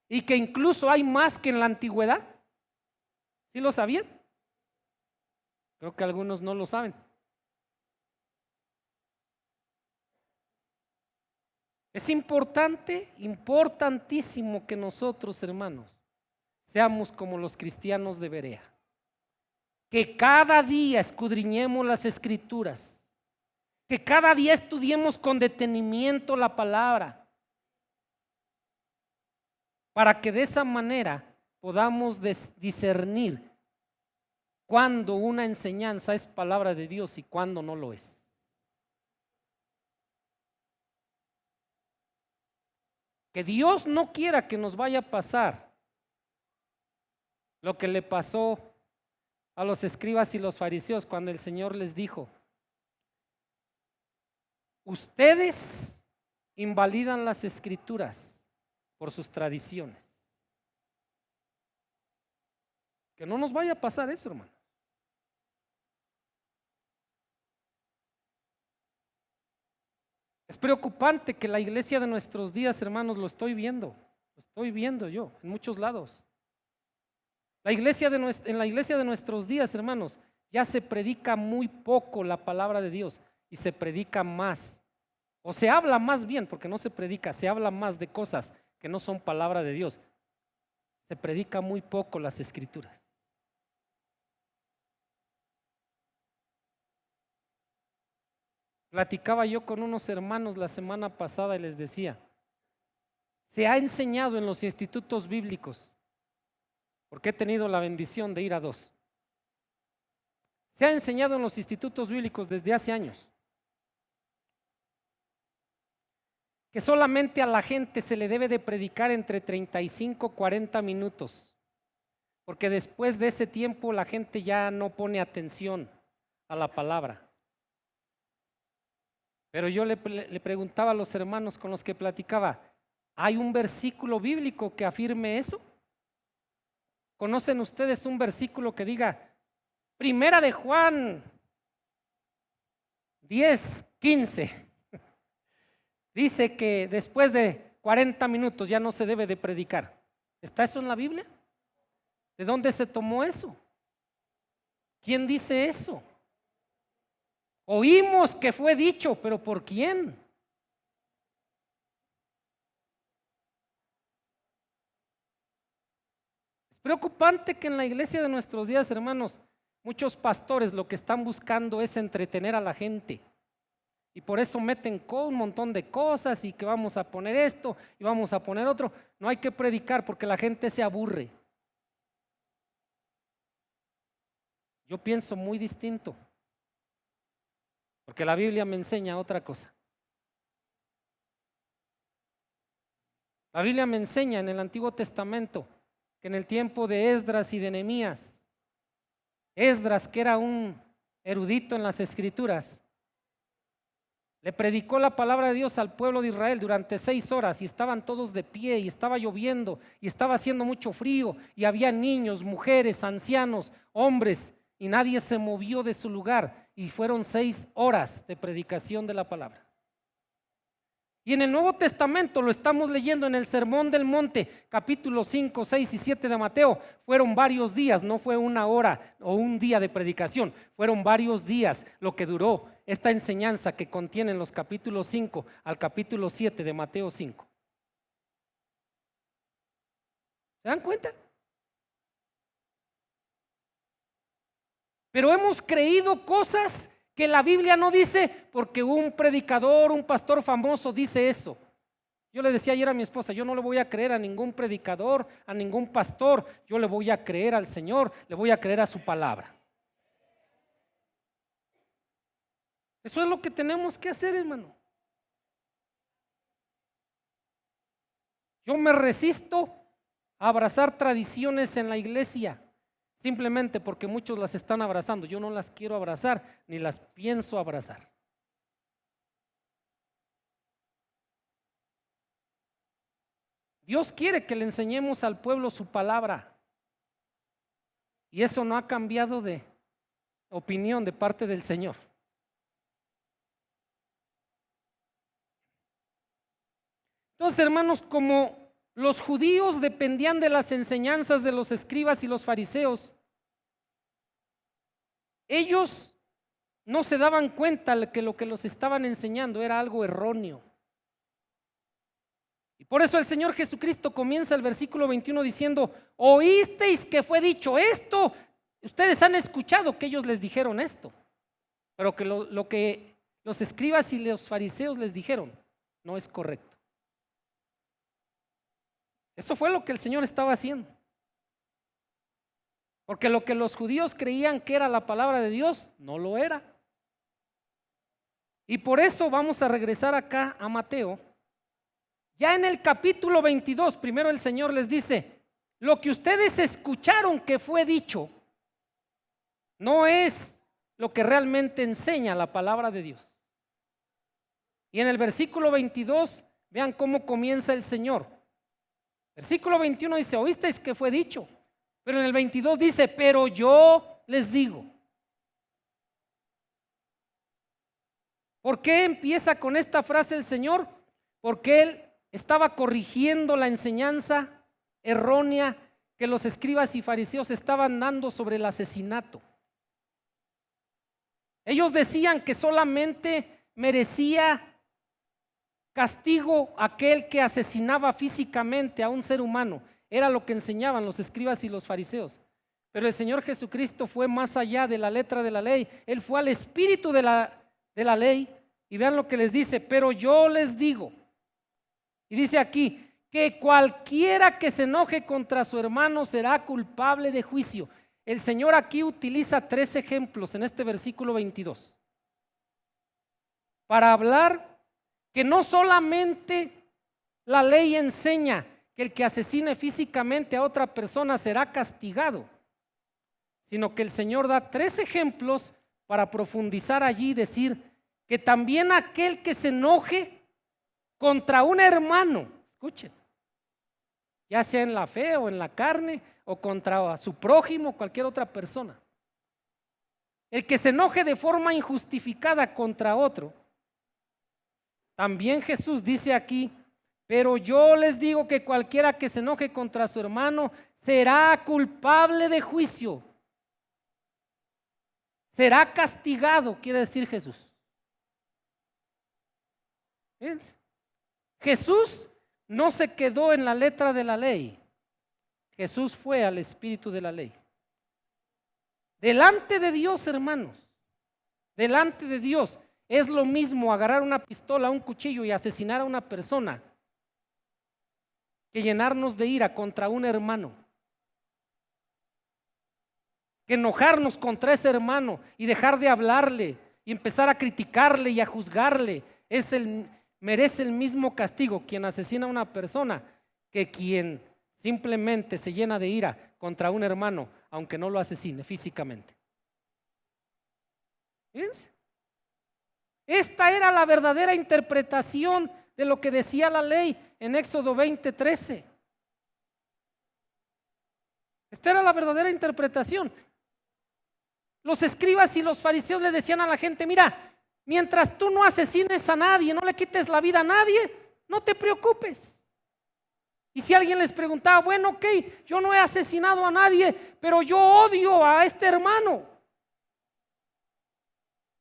y que incluso hay más que en la antigüedad. ¿Sí lo sabían? Creo que algunos no lo saben. Es importante, importantísimo que nosotros, hermanos, seamos como los cristianos de Berea. Que cada día escudriñemos las escrituras. Que cada día estudiemos con detenimiento la palabra. Para que de esa manera podamos discernir cuando una enseñanza es palabra de Dios y cuando no lo es. Que Dios no quiera que nos vaya a pasar lo que le pasó a los escribas y los fariseos cuando el Señor les dijo: ustedes invalidan las escrituras por sus tradiciones. Que no nos vaya a pasar eso, hermano. Es preocupante que la iglesia de nuestros días, hermanos, lo estoy viendo yo en muchos lados. En la iglesia de nuestros días, hermanos, ya se predica muy poco la palabra de Dios y se predica más, o se habla más bien, porque no se predica, se habla más de cosas que no son palabra de Dios. Se predica muy poco las escrituras. Platicaba yo con unos hermanos la semana pasada y les decía: se ha enseñado en los institutos bíblicos, porque he tenido la bendición de ir a 2. Se ha enseñado en los institutos bíblicos desde hace años que solamente a la gente se le debe de predicar entre 35 y 40 minutos, porque después de ese tiempo la gente ya no pone atención a la palabra. Pero yo le preguntaba a los hermanos con los que platicaba: ¿hay un versículo bíblico que afirme eso? ¿Conocen ustedes un versículo que diga, Primera de Juan 10:15? Dice que después de 40 minutos ya no se debe de predicar. ¿Está eso en la Biblia? ¿De dónde se tomó eso? ¿Quién dice eso? Oímos que fue dicho, pero ¿por quién? Es preocupante que en la iglesia de nuestros días, hermanos, muchos pastores lo que están buscando es entretener a la gente. Y por eso meten un montón de cosas y que vamos a poner esto y vamos a poner otro. No hay que predicar porque la gente se aburre. Yo pienso muy distinto, porque la Biblia me enseña otra cosa. La Biblia me enseña en el Antiguo Testamento que en el tiempo de Esdras y de Nehemías, Esdras, que era un erudito en las escrituras, le predicó la palabra de Dios al pueblo de Israel durante 6 horas y estaban todos de pie y estaba lloviendo y estaba haciendo mucho frío y había niños, mujeres, ancianos, hombres y nadie se movió de su lugar y fueron 6 horas de predicación de la palabra. Y en el Nuevo Testamento lo estamos leyendo en el Sermón del Monte, capítulos 5, 6 y 7 de Mateo. Fueron varios días, no fue 1 hora o un día de predicación, fueron varios días lo que duró esta enseñanza que contienen los capítulos 5 al capítulo 7 de Mateo 5. ¿Se dan cuenta? Pero hemos creído cosas que la Biblia no dice porque un predicador, un pastor famoso dice eso. Yo le decía ayer a mi esposa: yo no le voy a creer a ningún predicador, a ningún pastor, yo le voy a creer al Señor, le voy a creer a su palabra. Eso es lo que tenemos que hacer, hermano. Yo me resisto a abrazar tradiciones en la iglesia, simplemente porque muchos las están abrazando. Yo no las quiero abrazar, ni las pienso abrazar. Dios quiere que le enseñemos al pueblo su palabra. Y eso no ha cambiado de opinión de parte del Señor. Entonces, hermanos, como los judíos dependían de las enseñanzas de los escribas y los fariseos, ellos no se daban cuenta que lo que los estaban enseñando era algo erróneo. Y por eso el Señor Jesucristo comienza el versículo 21 diciendo: oísteis que fue dicho esto. Ustedes han escuchado que ellos les dijeron esto, pero que lo que los escribas y los fariseos les dijeron no es correcto. Eso fue lo que el Señor estaba haciendo. Porque lo que los judíos creían que era la palabra de Dios, no lo era. Y por eso vamos a regresar acá a Mateo. Ya en el capítulo 22, primero el Señor les dice: lo que ustedes escucharon que fue dicho, no es lo que realmente enseña la palabra de Dios. Y en el versículo 22, vean cómo comienza el Señor. Versículo 21 dice: oísteis que fue dicho. Pero en el 22 dice: pero yo les digo. ¿Por qué empieza con esta frase el Señor? Porque Él estaba corrigiendo la enseñanza errónea que los escribas y fariseos estaban dando sobre el asesinato. Ellos decían que solamente merecía castigo aquel que asesinaba físicamente a un ser humano. Era lo que enseñaban los escribas y los fariseos. Pero el Señor Jesucristo fue más allá de la letra de la ley. Él fue al espíritu de la ley. Y vean lo que les dice: pero yo les digo. Y dice aquí que cualquiera que se enoje contra su hermano será culpable de juicio. El Señor aquí utiliza 3 ejemplos en este versículo 22 para hablar que no solamente la ley enseña que el que asesine físicamente a otra persona será castigado, sino que el Señor da 3 ejemplos para profundizar allí y decir que también aquel que se enoje contra un hermano, escuchen, ya sea en la fe o en la carne o contra su prójimo, cualquier otra persona, el que se enoje de forma injustificada contra otro, también Jesús dice aquí: pero yo les digo que cualquiera que se enoje contra su hermano será culpable de juicio, será castigado, quiere decir Jesús. ¿Ves? Jesús no se quedó en la letra de la ley, Jesús fue al espíritu de la ley. Delante de Dios, hermanos, delante de Dios es lo mismo agarrar una pistola, un cuchillo y asesinar a una persona que llenarnos de ira contra un hermano, que enojarnos contra ese hermano y dejar de hablarle y empezar a criticarle y a juzgarle. Merece el mismo castigo quien asesina a una persona que quien simplemente se llena de ira contra un hermano, aunque no lo asesine físicamente. ¿Fíjense? Esta era la verdadera interpretación de lo que decía la ley en Éxodo 20:13. Esta era la verdadera interpretación. Los escribas y los fariseos le decían a la gente: mira, mientras tú no asesines a nadie, no le quites la vida a nadie, no te preocupes. Y si alguien les preguntaba: bueno, ok, yo no he asesinado a nadie, pero yo odio a este hermano,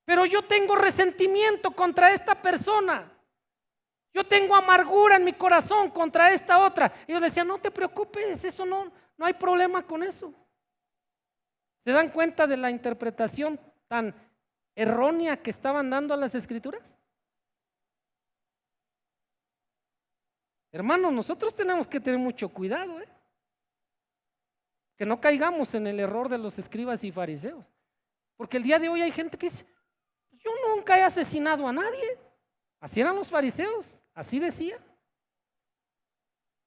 pero yo tengo resentimiento contra esta persona, yo tengo amargura en mi corazón contra esta otra. Ellos le decían: no te preocupes, eso no hay problema con eso. ¿Se dan cuenta de la interpretación tan errónea que estaban dando a las escrituras? Hermanos, nosotros tenemos que tener mucho cuidado, que no caigamos en el error de los escribas y fariseos. Porque el día de hoy hay gente que dice: yo nunca he asesinado a nadie. Así eran los fariseos, así decía.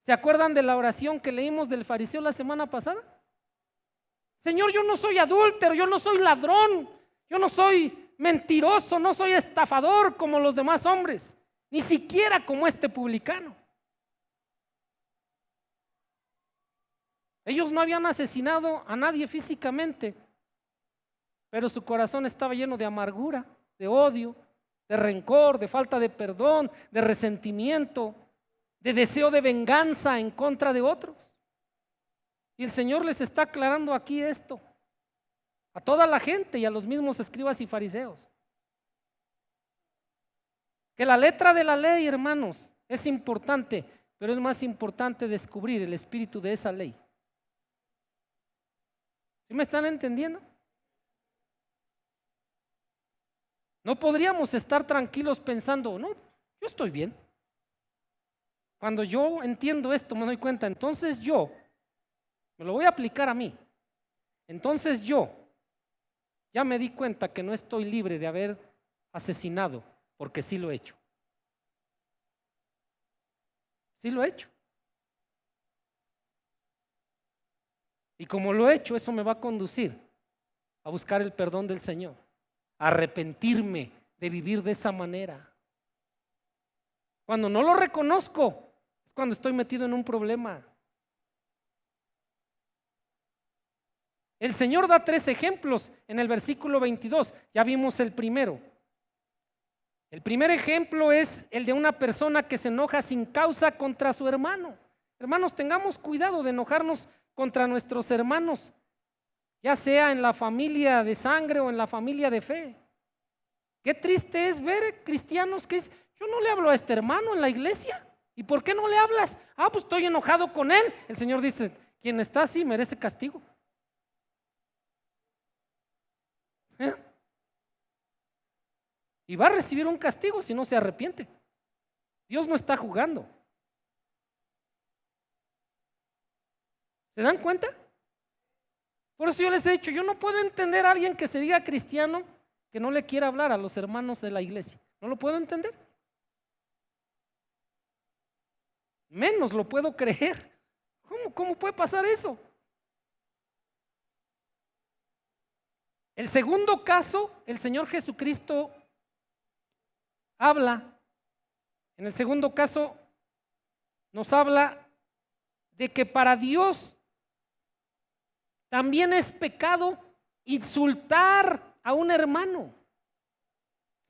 ¿Se acuerdan de la oración que leímos del fariseo la semana pasada? Señor, yo no soy adúltero, yo no soy ladrón, yo no soy mentiroso, no soy estafador como los demás hombres, ni siquiera como este publicano. Ellos no habían asesinado a nadie físicamente, pero su corazón estaba lleno de amargura, de odio, de rencor, de falta de perdón, de resentimiento, de deseo de venganza en contra de otros. Y el Señor les está aclarando aquí esto a toda la gente y a los mismos escribas y fariseos. Que la letra de la ley, hermanos, es importante, pero es más importante descubrir el espíritu de esa ley. ¿Sí me están entendiendo? No podríamos estar tranquilos pensando, no, yo estoy bien. Cuando yo entiendo esto, me doy cuenta, entonces yo me lo voy a aplicar a mí. Entonces yo ya me di cuenta que no estoy libre de haber asesinado, porque sí lo he hecho. Sí lo he hecho. Y como lo he hecho, eso me va a conducir a buscar el perdón del Señor, a arrepentirme de vivir de esa manera. Cuando no lo reconozco, es cuando estoy metido en un problema. El Señor da 3 ejemplos en el versículo 22. Ya vimos el primero. El primer ejemplo es el de una persona que se enoja sin causa contra su hermano. Hermanos, tengamos cuidado de enojarnos contra nuestros hermanos, ya sea en la familia de sangre o en la familia de fe. Qué triste es ver cristianos que dicen, yo no le hablo a este hermano en la iglesia. ¿Y por qué no le hablas? Pues estoy enojado con él. El Señor dice, quien está así merece castigo. Y va a recibir un castigo si no se arrepiente. Dios no está jugando. ¿Se dan cuenta? Por eso yo les he dicho, yo no puedo entender a alguien que se diga cristiano que no le quiera hablar a los hermanos de la iglesia. No lo puedo entender. Menos lo puedo creer. ¿Cómo puede pasar eso? El segundo caso, el Señor Jesucristo habla, en el segundo caso nos habla de que para Dios también es pecado insultar a un hermano.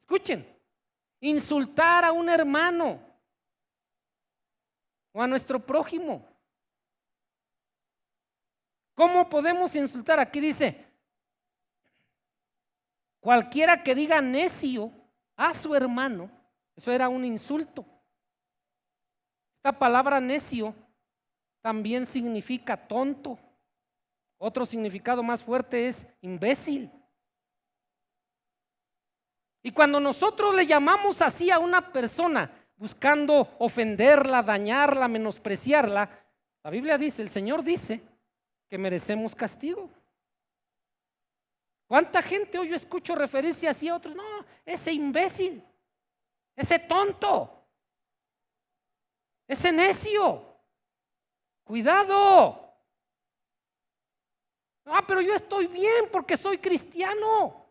Escuchen, insultar a un hermano o a nuestro prójimo. ¿Cómo podemos insultar? Aquí dice, cualquiera que diga necio a su hermano, eso era un insulto. Esta palabra necio también significa tonto. Otro significado más fuerte es imbécil. Y cuando nosotros le llamamos así a una persona, buscando ofenderla, dañarla, menospreciarla, la Biblia dice, el Señor dice que merecemos castigo. ¿Cuánta gente hoy yo escucho referirse así a otros? No, ese imbécil, ese tonto, ese necio. Cuidado. Pero yo estoy bien porque soy cristiano.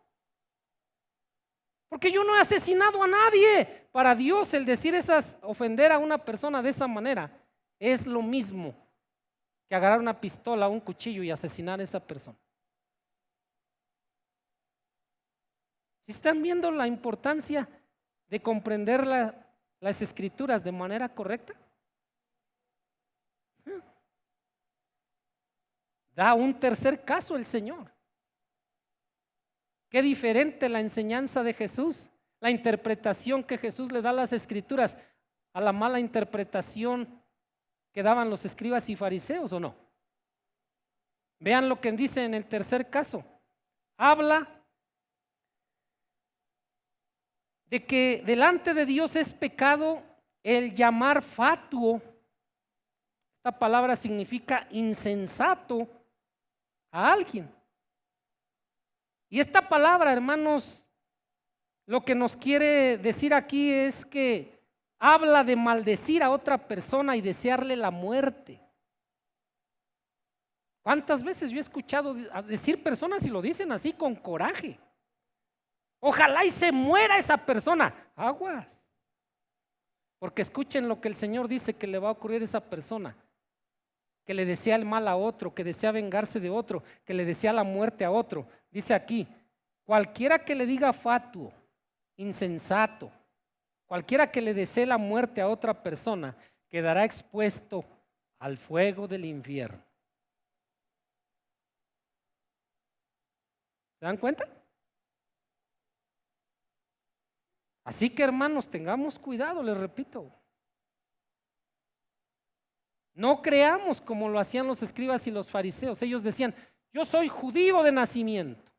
Porque yo no he asesinado a nadie. Para Dios el decir ofender a una persona de esa manera es lo mismo que agarrar una pistola o un cuchillo y asesinar a esa persona. ¿Sí están viendo la importancia de comprender las escrituras de manera correcta? Da un tercer caso el Señor. Qué diferente la enseñanza de Jesús, la interpretación que Jesús le da a las escrituras a la mala interpretación que daban los escribas y fariseos, ¿o no? Vean lo que dice en el tercer caso. Habla de que delante de Dios es pecado el llamar fatuo. Esta palabra significa insensato a alguien. Y esta palabra, hermanos, lo que nos quiere decir aquí es que habla de maldecir a otra persona y desearle la muerte. ¿Cuántas veces yo he escuchado decir personas y lo dicen así con coraje? Ojalá y se muera esa persona. Aguas. Porque escuchen lo que el Señor dice que le va a ocurrir a esa persona. Que le desea el mal a otro, que desea vengarse de otro, que le desea la muerte a otro. Dice aquí, cualquiera que le diga fatuo, insensato, cualquiera que le desee la muerte a otra persona, quedará expuesto al fuego del infierno. ¿Se dan cuenta? Así que, hermanos, tengamos cuidado, les repito. No creamos como lo hacían los escribas y los fariseos. Ellos decían: yo soy judío de nacimiento,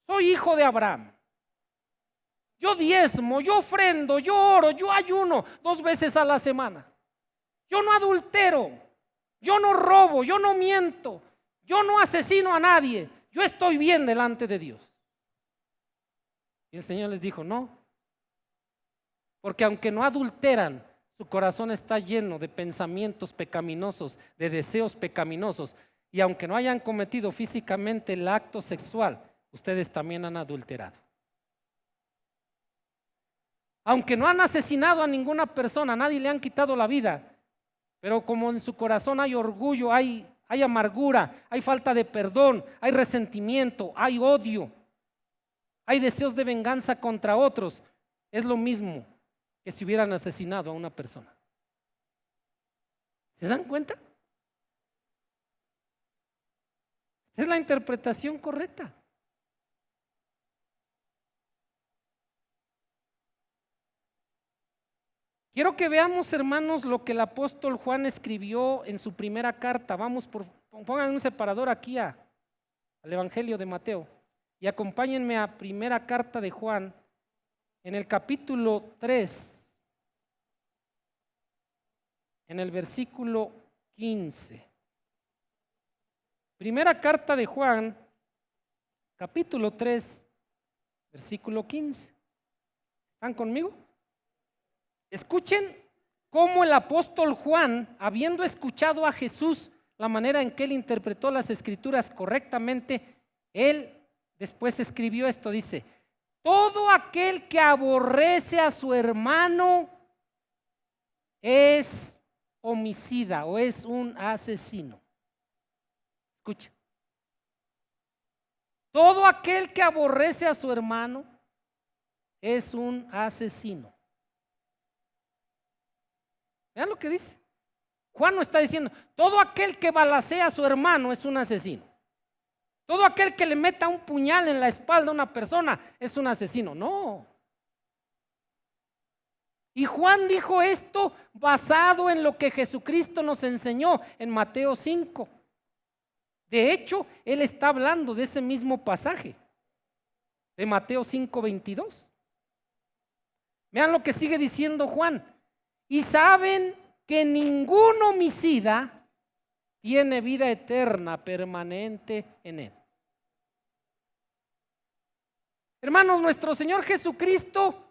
soy hijo de Abraham, yo diezmo, yo ofrendo, yo oro, yo ayuno 2 veces a la semana, yo no adultero, yo no robo, yo no miento, yo no asesino a nadie, yo estoy bien delante de Dios. Y el Señor les dijo: no, porque aunque no adulteran, su corazón está lleno de pensamientos pecaminosos, de deseos pecaminosos, y aunque no hayan cometido físicamente el acto sexual, ustedes también han adulterado. Aunque no han asesinado a ninguna persona, a nadie le han quitado la vida, pero como en su corazón hay orgullo, hay amargura, hay falta de perdón, hay resentimiento, hay odio, hay deseos de venganza contra otros, es lo mismo que si hubieran asesinado a una persona. ¿Se dan cuenta? Esta es la interpretación correcta. Quiero que veamos, hermanos, lo que el apóstol Juan escribió en su primera carta. Pongan un separador aquí al Evangelio de Mateo y acompáñenme a primera carta de Juan en el capítulo 3, en el versículo 15. Primera carta de Juan, capítulo 3, versículo 15. ¿Están conmigo? Escuchen cómo el apóstol Juan, habiendo escuchado a Jesús, la manera en que él interpretó las escrituras correctamente, él después escribió esto, dice: todo aquel que aborrece a su hermano es homicida o es un asesino. Escucha. Todo aquel que aborrece a su hermano es un asesino. Vean lo que dice. Juan no está diciendo: todo aquel que balacea a su hermano es un asesino. Todo aquel que le meta un puñal en la espalda a una persona es un asesino. No. Y Juan dijo esto basado en lo que Jesucristo nos enseñó en Mateo 5. De hecho, él está hablando de ese mismo pasaje de Mateo 5:22. Vean lo que sigue diciendo Juan: y saben que ningún homicida tiene vida eterna permanente en él. Hermanos, nuestro Señor Jesucristo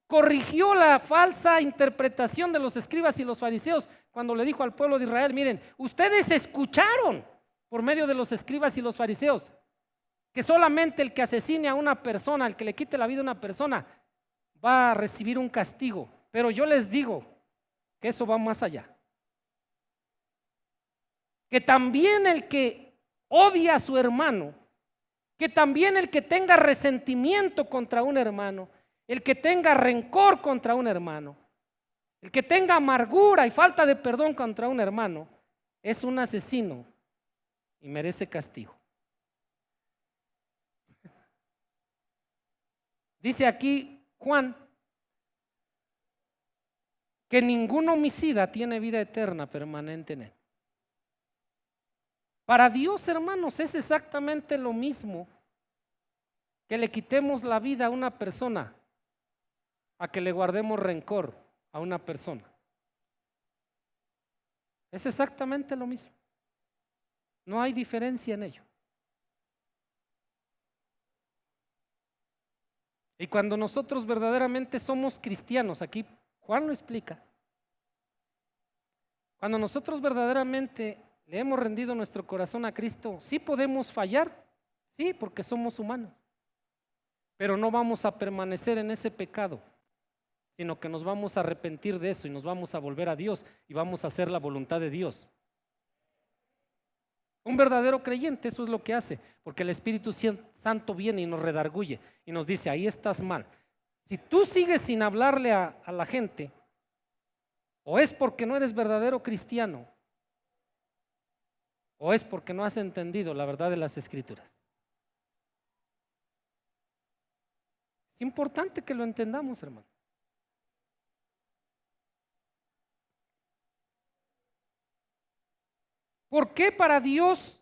corrigió la falsa interpretación de los escribas y los fariseos cuando le dijo al pueblo de Israel: miren, ustedes escucharon por medio de los escribas y los fariseos que solamente el que asesine a una persona, el que le quite la vida a una persona, va a recibir un castigo, pero yo les digo que eso va más allá. Que también el que odia a su hermano, que también el que tenga resentimiento contra un hermano, el que tenga rencor contra un hermano, el que tenga amargura y falta de perdón contra un hermano, es un asesino y merece castigo. Dice aquí Juan que ningún homicida tiene vida eterna permanente en él. Para Dios, hermanos, es exactamente lo mismo que le quitemos la vida a una persona a que le guardemos rencor a una persona. Es exactamente lo mismo. No hay diferencia en ello. Y cuando nosotros verdaderamente somos cristianos, aquí Juan lo explica, cuando nosotros verdaderamente le hemos rendido nuestro corazón a Cristo, sí podemos fallar, sí, porque somos humanos, pero no vamos a permanecer en ese pecado, sino que nos vamos a arrepentir de eso y nos vamos a volver a Dios y vamos a hacer la voluntad de Dios. Un verdadero creyente eso es lo que hace, porque el Espíritu Santo viene y nos redarguye y nos dice: ahí estás mal. Si tú sigues sin hablarle a la gente O es porque no eres verdadero cristiano, o es porque no has entendido la verdad de las Escrituras. Es importante que lo entendamos, hermano. ¿Por qué para Dios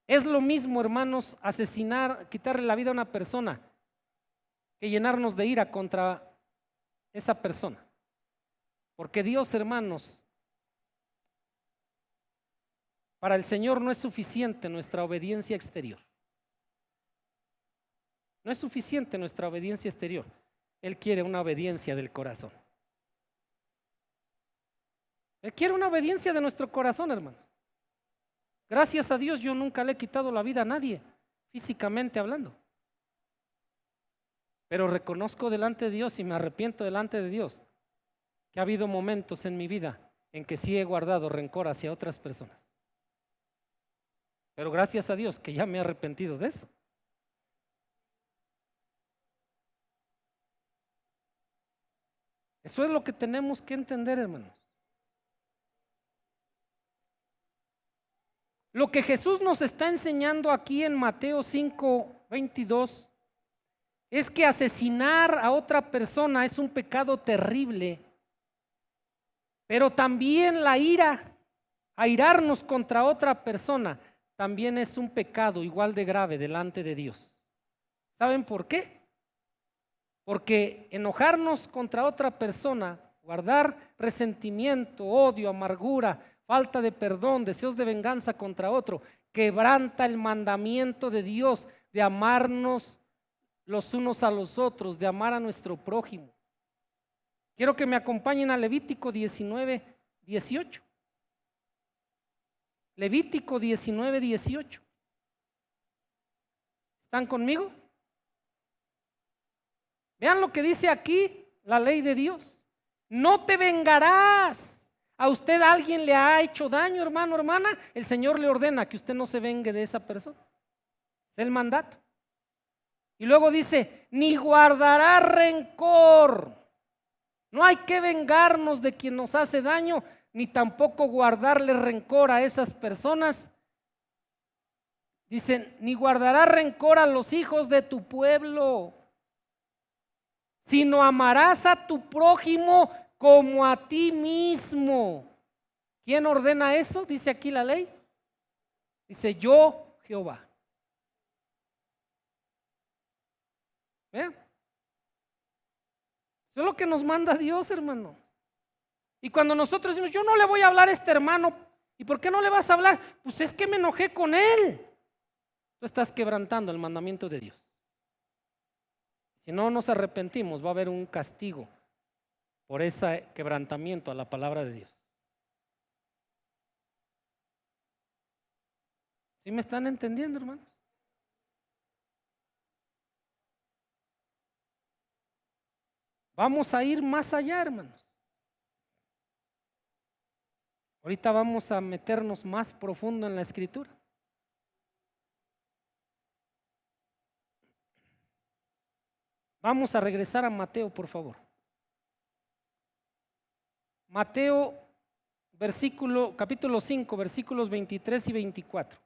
es lo mismo, hermanos, asesinar, quitarle la vida a una persona que llenarnos de ira contra esa persona? Porque Dios, hermanos, para el Señor no es suficiente nuestra obediencia exterior. No es suficiente nuestra obediencia exterior. Él quiere una obediencia del corazón. Él quiere una obediencia de nuestro corazón, hermano. Gracias a Dios yo nunca le he quitado la vida a nadie, físicamente hablando. Pero reconozco delante de Dios y me arrepiento delante de Dios que ha habido momentos en mi vida en que sí he guardado rencor hacia otras personas. Pero gracias a Dios que ya me he arrepentido de eso. Eso es lo que tenemos que entender, hermanos. Lo que Jesús nos está enseñando aquí en Mateo 5:22 es que asesinar a otra persona es un pecado terrible, pero también la ira, airarnos contra otra persona, también es un pecado igual de grave delante de Dios. ¿Saben por qué? Porque enojarnos contra otra persona, guardar resentimiento, odio, amargura, falta de perdón, deseos de venganza contra otro, quebranta el mandamiento de Dios de amarnos los unos a los otros, de amar a nuestro prójimo. Quiero que me acompañen a Levítico 19:18. Levítico 19:18. ¿Están conmigo? Vean lo que dice aquí la ley de Dios. No te vengarás. ¿A usted alguien le ha hecho daño, hermano, hermana? El Señor le ordena que usted no se vengue de esa persona. Es el mandato. Y luego dice, ni guardará rencor. No hay que vengarnos de quien nos hace daño, ni tampoco guardarle rencor a esas personas. Dicen, ni guardará rencor a los hijos de tu pueblo, sino amarás a tu prójimo como a ti mismo. ¿Quién ordena eso? Dice aquí la ley. Dice, yo, Jehová. Vean. Eso es lo que nos manda Dios, hermano. Y cuando nosotros decimos, yo no le voy a hablar a este hermano, ¿y por qué no le vas a hablar? Pues es que me enojé con él. Tú estás quebrantando el mandamiento de Dios. Si no nos arrepentimos, va a haber un castigo por ese quebrantamiento a la palabra de Dios. ¿Sí me están entendiendo, hermanos? Vamos a ir más allá, hermanos. Ahorita vamos a meternos más profundo en la Escritura. Vamos a regresar a Mateo, por favor. Mateo, capítulo 5, versículos 23 y 24.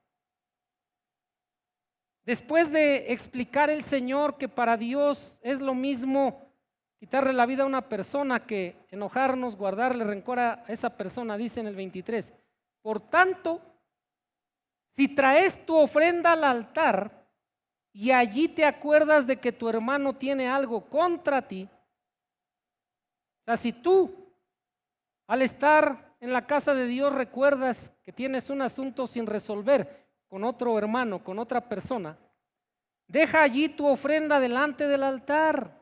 Después de explicar el Señor que para Dios es lo mismo quitarle la vida a una persona que enojarnos, guardarle rencor a esa persona, dice en el 23, por tanto, si traes tu ofrenda al altar y allí te acuerdas de que tu hermano tiene algo contra ti, o sea, si tú al estar en la casa de Dios recuerdas que tienes un asunto sin resolver con otro hermano, con otra persona, deja allí tu ofrenda delante del altar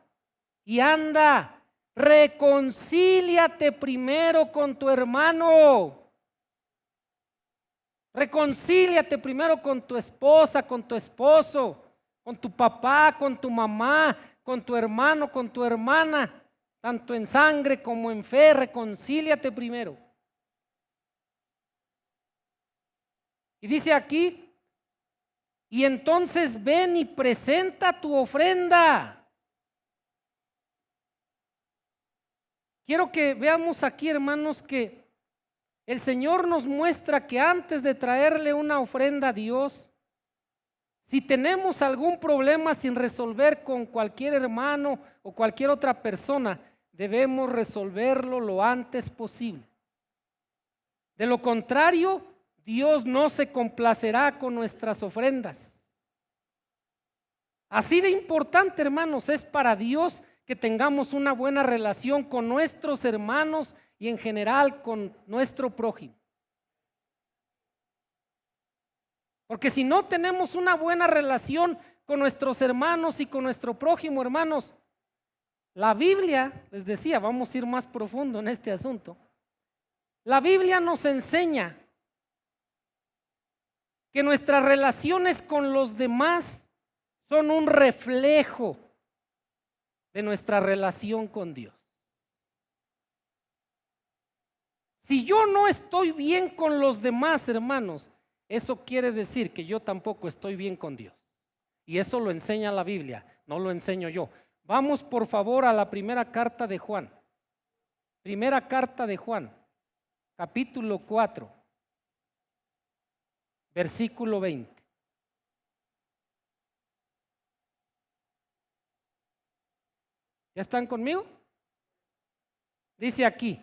y anda, reconcíliate primero con tu hermano. Reconcíliate primero con tu esposa, con tu esposo, con tu papá, con tu mamá, con tu hermano, con tu hermana, tanto en sangre como en fe. Reconcíliate primero. Y dice aquí, y entonces ven y presenta tu ofrenda. quiero que veamos aquí, hermanos, que el Señor nos muestra que antes de traerle una ofrenda a Dios, si tenemos algún problema sin resolver con cualquier hermano o cualquier otra persona, debemos resolverlo lo antes posible. De lo contrario, Dios no se complacerá con nuestras ofrendas. Así de importante, hermanos, es para Dios que tengamos una buena relación con nuestros hermanos y en general con nuestro prójimo. Porque si no tenemos una buena relación con nuestros hermanos y con nuestro prójimo, hermanos, la Biblia, les decía, vamos a ir más profundo en este asunto. La Biblia nos enseña que nuestras relaciones con los demás son un reflejo de nuestra relación con Dios. Si yo no estoy bien con los demás, hermanos, eso quiere decir que yo tampoco estoy bien con Dios. Y eso lo enseña la Biblia, no lo enseño yo. Vamos por favor a la primera carta de Juan. Primera carta de Juan, capítulo 4, versículo 20. ¿Ya están conmigo? Dice aquí,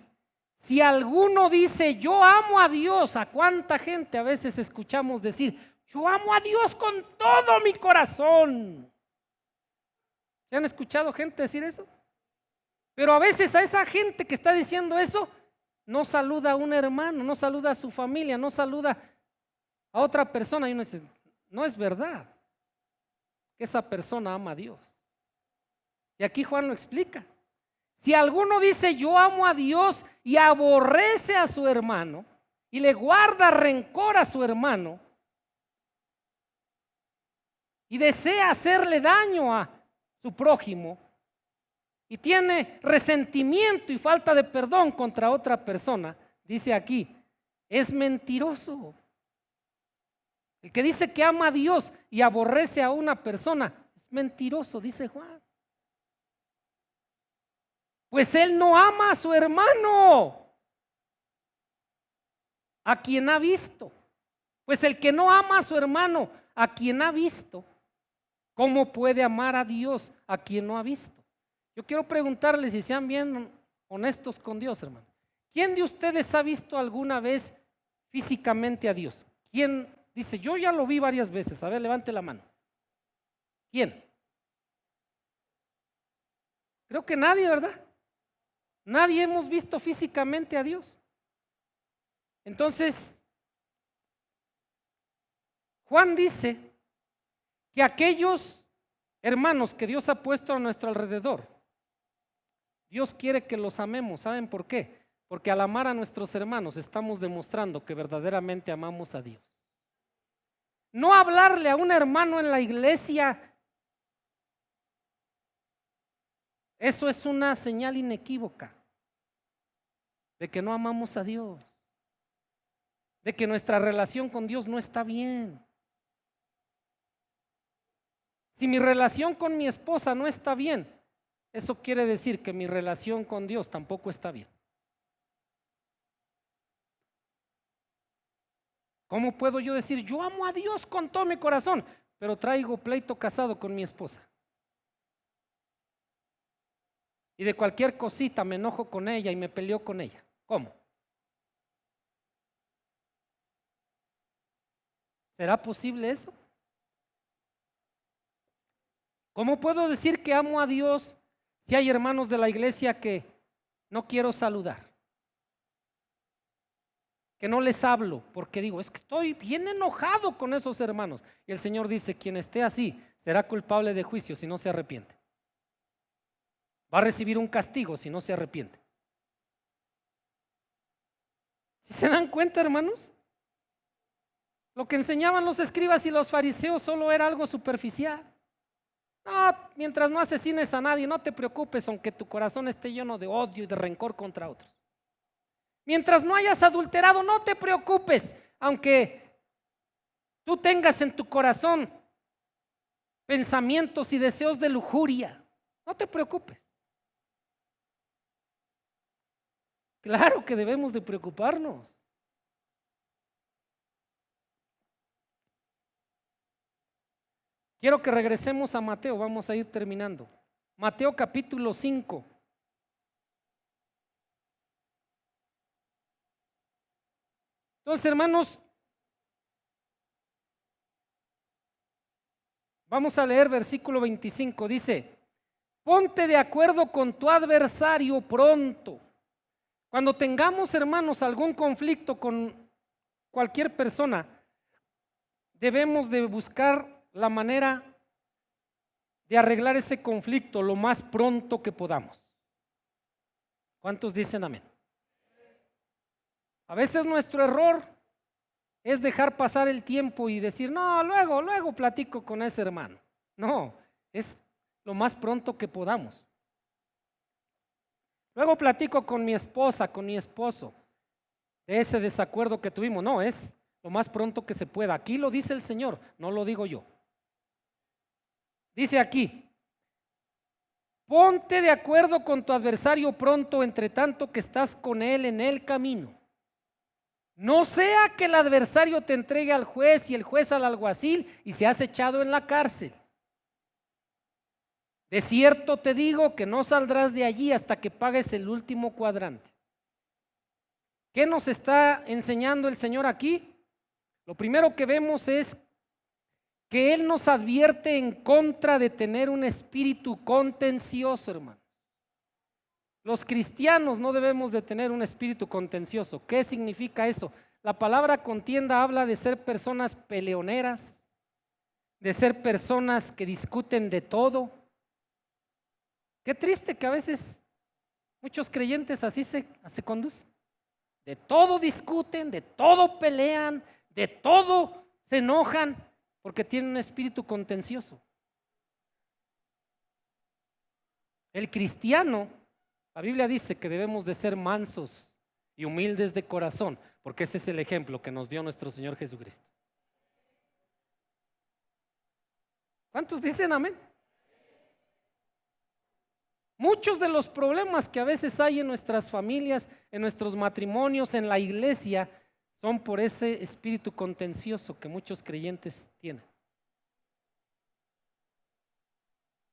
si alguno dice yo amo a Dios, ¿a cuánta gente a veces escuchamos decir yo amo a Dios con todo mi corazón? ¿Se han escuchado gente decir eso? Pero a veces a esa gente que está diciendo eso no saluda a un hermano, no saluda a su familia, no saluda a otra persona y uno dice, no es verdad que esa persona ama a Dios. Y aquí Juan lo explica. Si alguno dice yo amo a Dios y aborrece a su hermano y le guarda rencor a su hermano y desea hacerle daño a su prójimo y tiene resentimiento y falta de perdón contra otra persona, dice aquí, es mentiroso. El que dice que ama a Dios y aborrece a una persona es mentiroso, dice Juan. Pues él no ama a su hermano, a quien ha visto. Pues el que no ama a su hermano, a quien ha visto, ¿cómo puede amar a Dios a quien no ha visto? Yo quiero preguntarles si sean bien honestos con Dios, hermano. ¿Quién de ustedes ha visto alguna vez físicamente a Dios? ¿Quién dice, yo ya lo vi varias veces? A ver, levante la mano. ¿Quién? Creo que nadie, ¿verdad? Nadie hemos visto físicamente a Dios. Entonces, Juan dice que aquellos hermanos que Dios ha puesto a nuestro alrededor, Dios quiere que los amemos. ¿Saben por qué? Porque al amar a nuestros hermanos estamos demostrando que verdaderamente amamos a Dios. No hablarle a un hermano en la iglesia, eso es una señal inequívoca de que no amamos a Dios, de que nuestra relación con Dios no está bien. Si mi relación con mi esposa no está bien, eso quiere decir que mi relación con Dios tampoco está bien. ¿Cómo puedo yo decir yo amo a Dios con todo mi corazón, pero traigo pleito casado con mi esposa? Y de cualquier cosita me enojo con ella y me peleo con ella. ¿Cómo? ¿Será posible eso? ¿Cómo puedo decir que amo a Dios si hay hermanos de la iglesia que no quiero saludar? Que no les hablo porque digo, es que estoy bien enojado con esos hermanos. Y el Señor dice, quien esté así será culpable de juicio si no se arrepiente. Va a recibir un castigo si no se arrepiente. ¿Sí se dan cuenta, hermanos? Lo que enseñaban los escribas y los fariseos solo era algo superficial. No, mientras no asesines a nadie, no te preocupes aunque tu corazón esté lleno de odio y de rencor contra otros. Mientras no hayas adulterado, no te preocupes aunque tú tengas en tu corazón pensamientos y deseos de lujuria. No te preocupes. Claro que debemos de preocuparnos. Quiero que regresemos a Mateo, vamos a ir terminando. Mateo capítulo 5. Entonces, hermanos, vamos a leer versículo 25. Dice, ponte de acuerdo con tu adversario pronto. Cuando tengamos, hermanos, algún conflicto con cualquier persona, debemos de buscar la manera de arreglar ese conflicto lo más pronto que podamos. ¿Cuántos dicen amén? A veces nuestro error es dejar pasar el tiempo y decir, no, luego platico con ese hermano. No, es lo más pronto que podamos. Luego platico con mi esposa, con mi esposo, de ese desacuerdo que tuvimos. No, es lo más pronto que se pueda. Aquí lo dice el Señor, no lo digo yo. Dice aquí, ponte de acuerdo con tu adversario pronto, entre tanto que estás con él en el camino. No sea que el adversario te entregue al juez y el juez al alguacil y seas echado en la cárcel. De cierto te digo que no saldrás de allí hasta que pagues el último cuadrante. ¿Qué nos está enseñando el Señor aquí? Lo primero que vemos es que Él nos advierte en contra de tener un espíritu contencioso, hermano. Los cristianos no debemos de tener un espíritu contencioso. ¿Qué significa eso? La palabra contienda habla de ser personas peleoneras, de ser personas que discuten de todo. Qué triste que a veces muchos creyentes así se conducen. De todo discuten, de todo pelean, de todo se enojan porque tienen un espíritu contencioso. El cristiano, la Biblia dice que debemos de ser mansos y humildes de corazón, porque ese es el ejemplo que nos dio nuestro Señor Jesucristo. ¿Cuántos dicen amén? Muchos de los problemas que a veces hay en nuestras familias, en nuestros matrimonios, en la iglesia, son por ese espíritu contencioso que muchos creyentes tienen.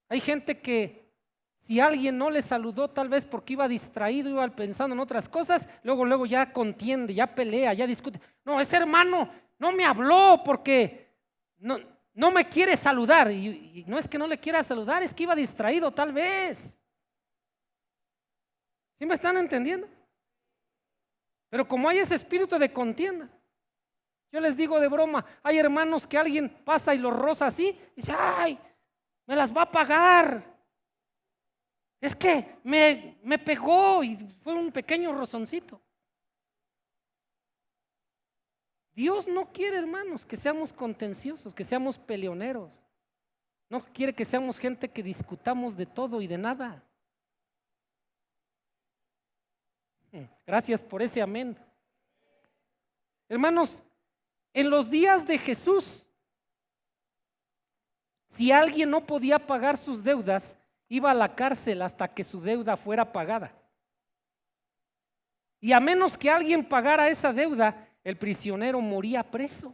Hay gente que si alguien no le saludó, tal vez porque iba distraído, iba pensando en otras cosas, luego ya contiende, ya pelea, ya discute. No, ese hermano no me habló porque no me quiere saludar. Y no es que no le quiera saludar, es que iba distraído tal vez. ¿Sí me están entendiendo? Pero como hay ese espíritu de contienda, yo les digo de broma, hay hermanos que alguien pasa y los roza así, y dice, ay, me las va a pagar. Es que me pegó y fue un pequeño rozoncito. Dios no quiere, hermanos, que seamos contenciosos, que seamos peleoneros. No quiere que seamos gente que discutamos de todo y de nada. Gracias por ese amén. Hermanos, en los días de Jesús, si alguien no podía pagar sus deudas, iba a la cárcel hasta que su deuda fuera pagada. Y a menos que alguien pagara esa deuda, el prisionero moría preso.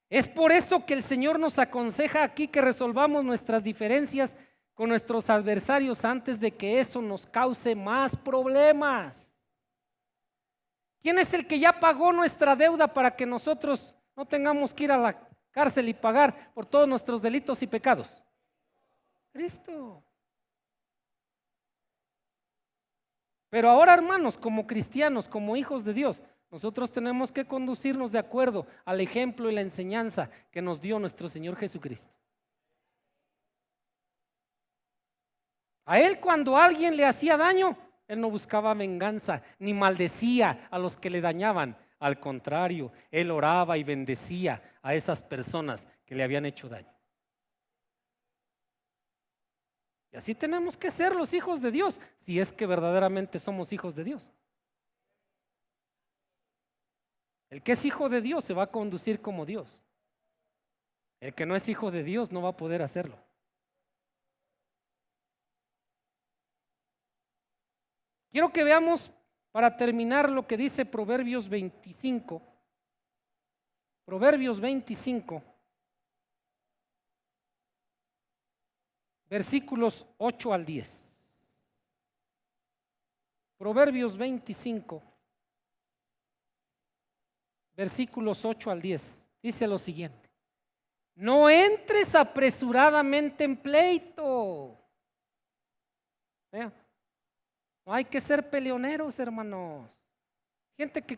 Es por eso que el Señor nos aconseja aquí que resolvamos nuestras diferencias con nuestros adversarios antes de que eso nos cause más problemas. ¿Quién es el que ya pagó nuestra deuda para que nosotros no tengamos que ir a la cárcel y pagar por todos nuestros delitos y pecados? Cristo. Pero ahora, hermanos, como cristianos, como hijos de Dios, nosotros tenemos que conducirnos de acuerdo al ejemplo y la enseñanza que nos dio nuestro Señor Jesucristo. A Él, cuando alguien le hacía daño, Él no buscaba venganza ni maldecía a los que le dañaban. Al contrario, Él oraba y bendecía a esas personas que le habían hecho daño. Y así tenemos que ser los hijos de Dios, si es que verdaderamente somos hijos de Dios. El que es hijo de Dios se va a conducir como Dios. El que no es hijo de Dios no va a poder hacerlo. Quiero que veamos para terminar lo que dice Proverbios 25. Proverbios 25, versículos 8 al 10. Proverbios 25, versículos 8 al 10. Dice lo siguiente: no entres apresuradamente en pleito. Vea, no hay que ser peleoneros, hermanos. Gente que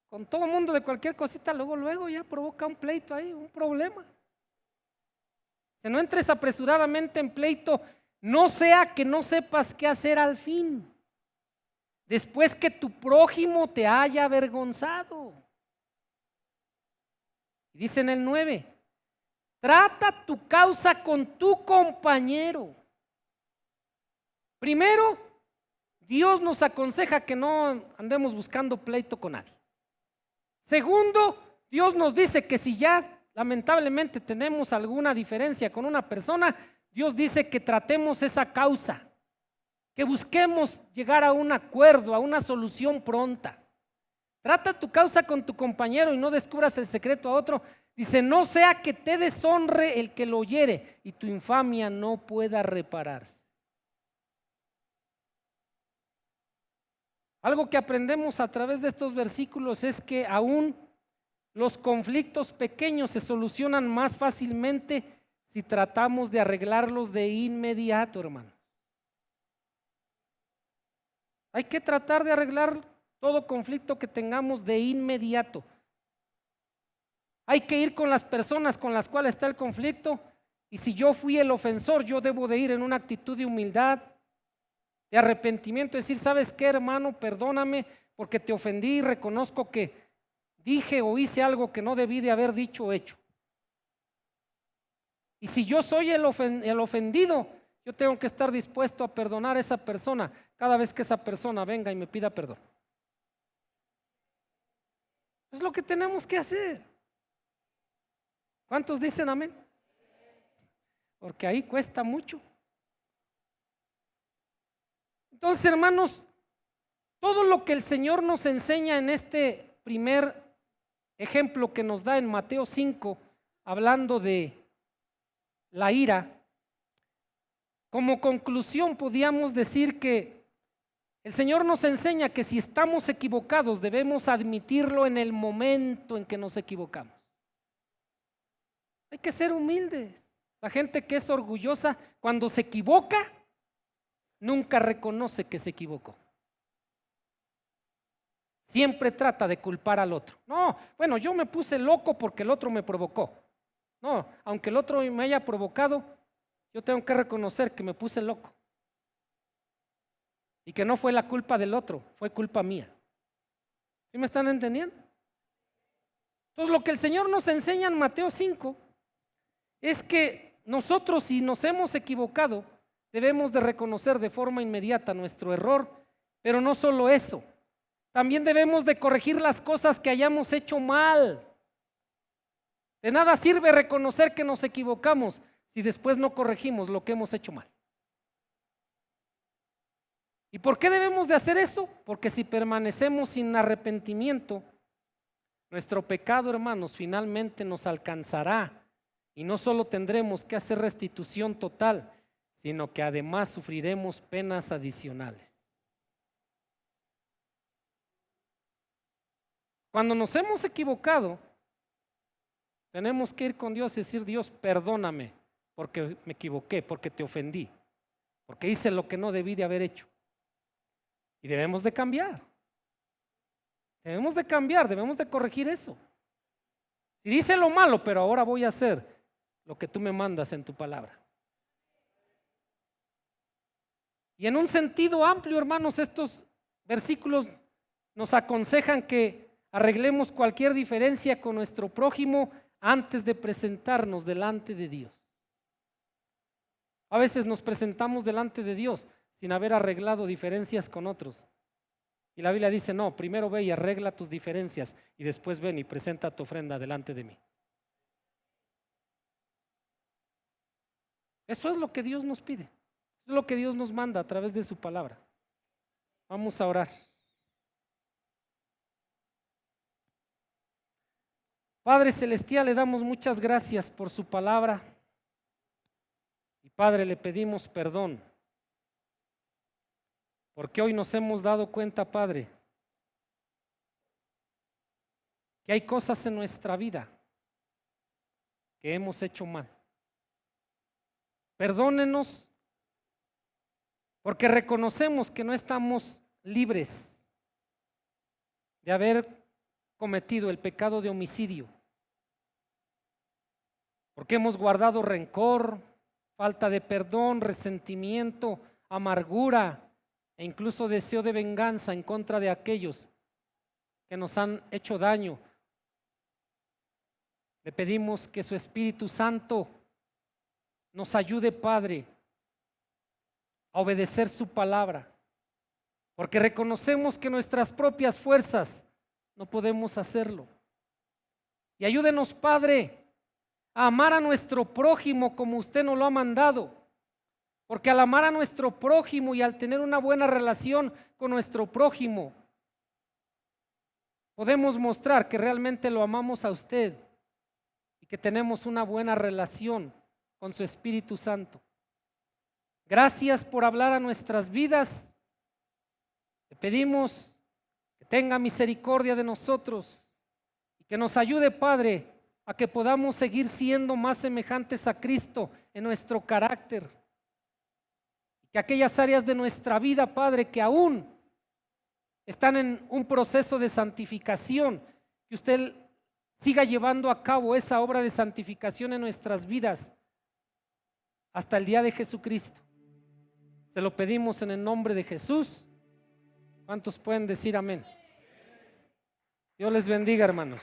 con todo mundo de cualquier cosita, luego ya provoca un pleito ahí, un problema. Que no entres apresuradamente en pleito, no sea que no sepas qué hacer al fin, después que tu prójimo te haya avergonzado. Dice en el 9, trata tu causa con tu compañero. Primero, Dios nos aconseja que no andemos buscando pleito con nadie. Segundo, Dios nos dice que si ya lamentablemente tenemos alguna diferencia con una persona, Dios dice que tratemos esa causa, que busquemos llegar a un acuerdo, a una solución pronta. Trata tu causa con tu compañero y no descubras el secreto a otro. Dice, no sea que te deshonre el que lo oyere y tu infamia no pueda repararse. Algo que aprendemos a través de estos versículos es que aún los conflictos pequeños se solucionan más fácilmente si tratamos de arreglarlos de inmediato, hermano. Hay que tratar de arreglar todo conflicto que tengamos de inmediato. Hay que ir con las personas con las cuales está el conflicto, y si yo fui el ofensor, yo debo de ir en una actitud de humildad, de arrepentimiento, decir, ¿sabes qué, hermano? Perdóname porque te ofendí y reconozco que dije o hice algo que no debí de haber dicho o hecho. Y si yo soy el ofendido, yo tengo que estar dispuesto a perdonar a esa persona cada vez que esa persona venga y me pida perdón. Es lo que tenemos que hacer. ¿Cuántos dicen amén? Porque ahí cuesta mucho. Entonces, hermanos, todo lo que el Señor nos enseña en este primer ejemplo que nos da en Mateo 5, hablando de la ira, como conclusión podríamos decir que el Señor nos enseña que si estamos equivocados debemos admitirlo en el momento en que nos equivocamos. Hay que ser humildes. La gente que es orgullosa, cuando se equivoca, nunca reconoce que se equivocó. Siempre trata de culpar al otro. No, bueno, yo me puse loco porque el otro me provocó. No, aunque el otro me haya provocado, yo tengo que reconocer que me puse loco. Y que no fue la culpa del otro, fue culpa mía. ¿Sí me están entendiendo? Entonces lo que el Señor nos enseña en Mateo 5 es que nosotros, si nos hemos equivocado, debemos de reconocer de forma inmediata nuestro error, pero no solo eso, también debemos de corregir las cosas que hayamos hecho mal. De nada sirve reconocer que nos equivocamos si después no corregimos lo que hemos hecho mal. ¿Y por qué debemos de hacer eso? Porque si permanecemos sin arrepentimiento, nuestro pecado, hermanos, finalmente nos alcanzará y no solo tendremos que hacer restitución total, sino que además sufriremos penas adicionales. Cuando nos hemos equivocado, tenemos que ir con Dios y decir, Dios, perdóname porque me equivoqué, porque te ofendí, porque hice lo que no debí de haber hecho. Y debemos de cambiar. Debemos de cambiar, debemos de corregir eso. Si hice lo malo, pero ahora voy a hacer lo que tú me mandas en tu palabra. Y en un sentido amplio, hermanos, estos versículos nos aconsejan que arreglemos cualquier diferencia con nuestro prójimo antes de presentarnos delante de Dios. A veces nos presentamos delante de Dios sin haber arreglado diferencias con otros. Y la Biblia dice, no, primero ve y arregla tus diferencias y después ven y presenta tu ofrenda delante de mí. Eso es lo que Dios nos pide, es lo que Dios nos manda a través de su palabra. Vamos a orar. Padre Celestial, le damos muchas gracias por su palabra. Y Padre, le pedimos perdón, porque hoy nos hemos dado cuenta, Padre, que hay cosas en nuestra vida que hemos hecho mal. Perdónenos, porque reconocemos que no estamos libres de haber cometido el pecado de homicidio, porque hemos guardado rencor, falta de perdón, resentimiento, amargura e incluso deseo de venganza en contra de aquellos que nos han hecho daño. Le pedimos que su Espíritu Santo nos ayude, Padre, a obedecer su palabra, porque reconocemos que nuestras propias fuerzas no podemos hacerlo. Y ayúdenos, Padre, a amar a nuestro prójimo como usted nos lo ha mandado, porque al amar a nuestro prójimo y al tener una buena relación con nuestro prójimo, podemos mostrar que realmente lo amamos a usted y que tenemos una buena relación con su Espíritu Santo. Gracias por hablar a nuestras vidas. Le pedimos que tenga misericordia de nosotros y que nos ayude, Padre, a que podamos seguir siendo más semejantes a Cristo en nuestro carácter. Que aquellas áreas de nuestra vida, Padre, que aún están en un proceso de santificación, que usted siga llevando a cabo esa obra de santificación en nuestras vidas hasta el día de Jesucristo. Se lo pedimos en el nombre de Jesús. ¿Cuántos pueden decir amén? Dios les bendiga, hermanos.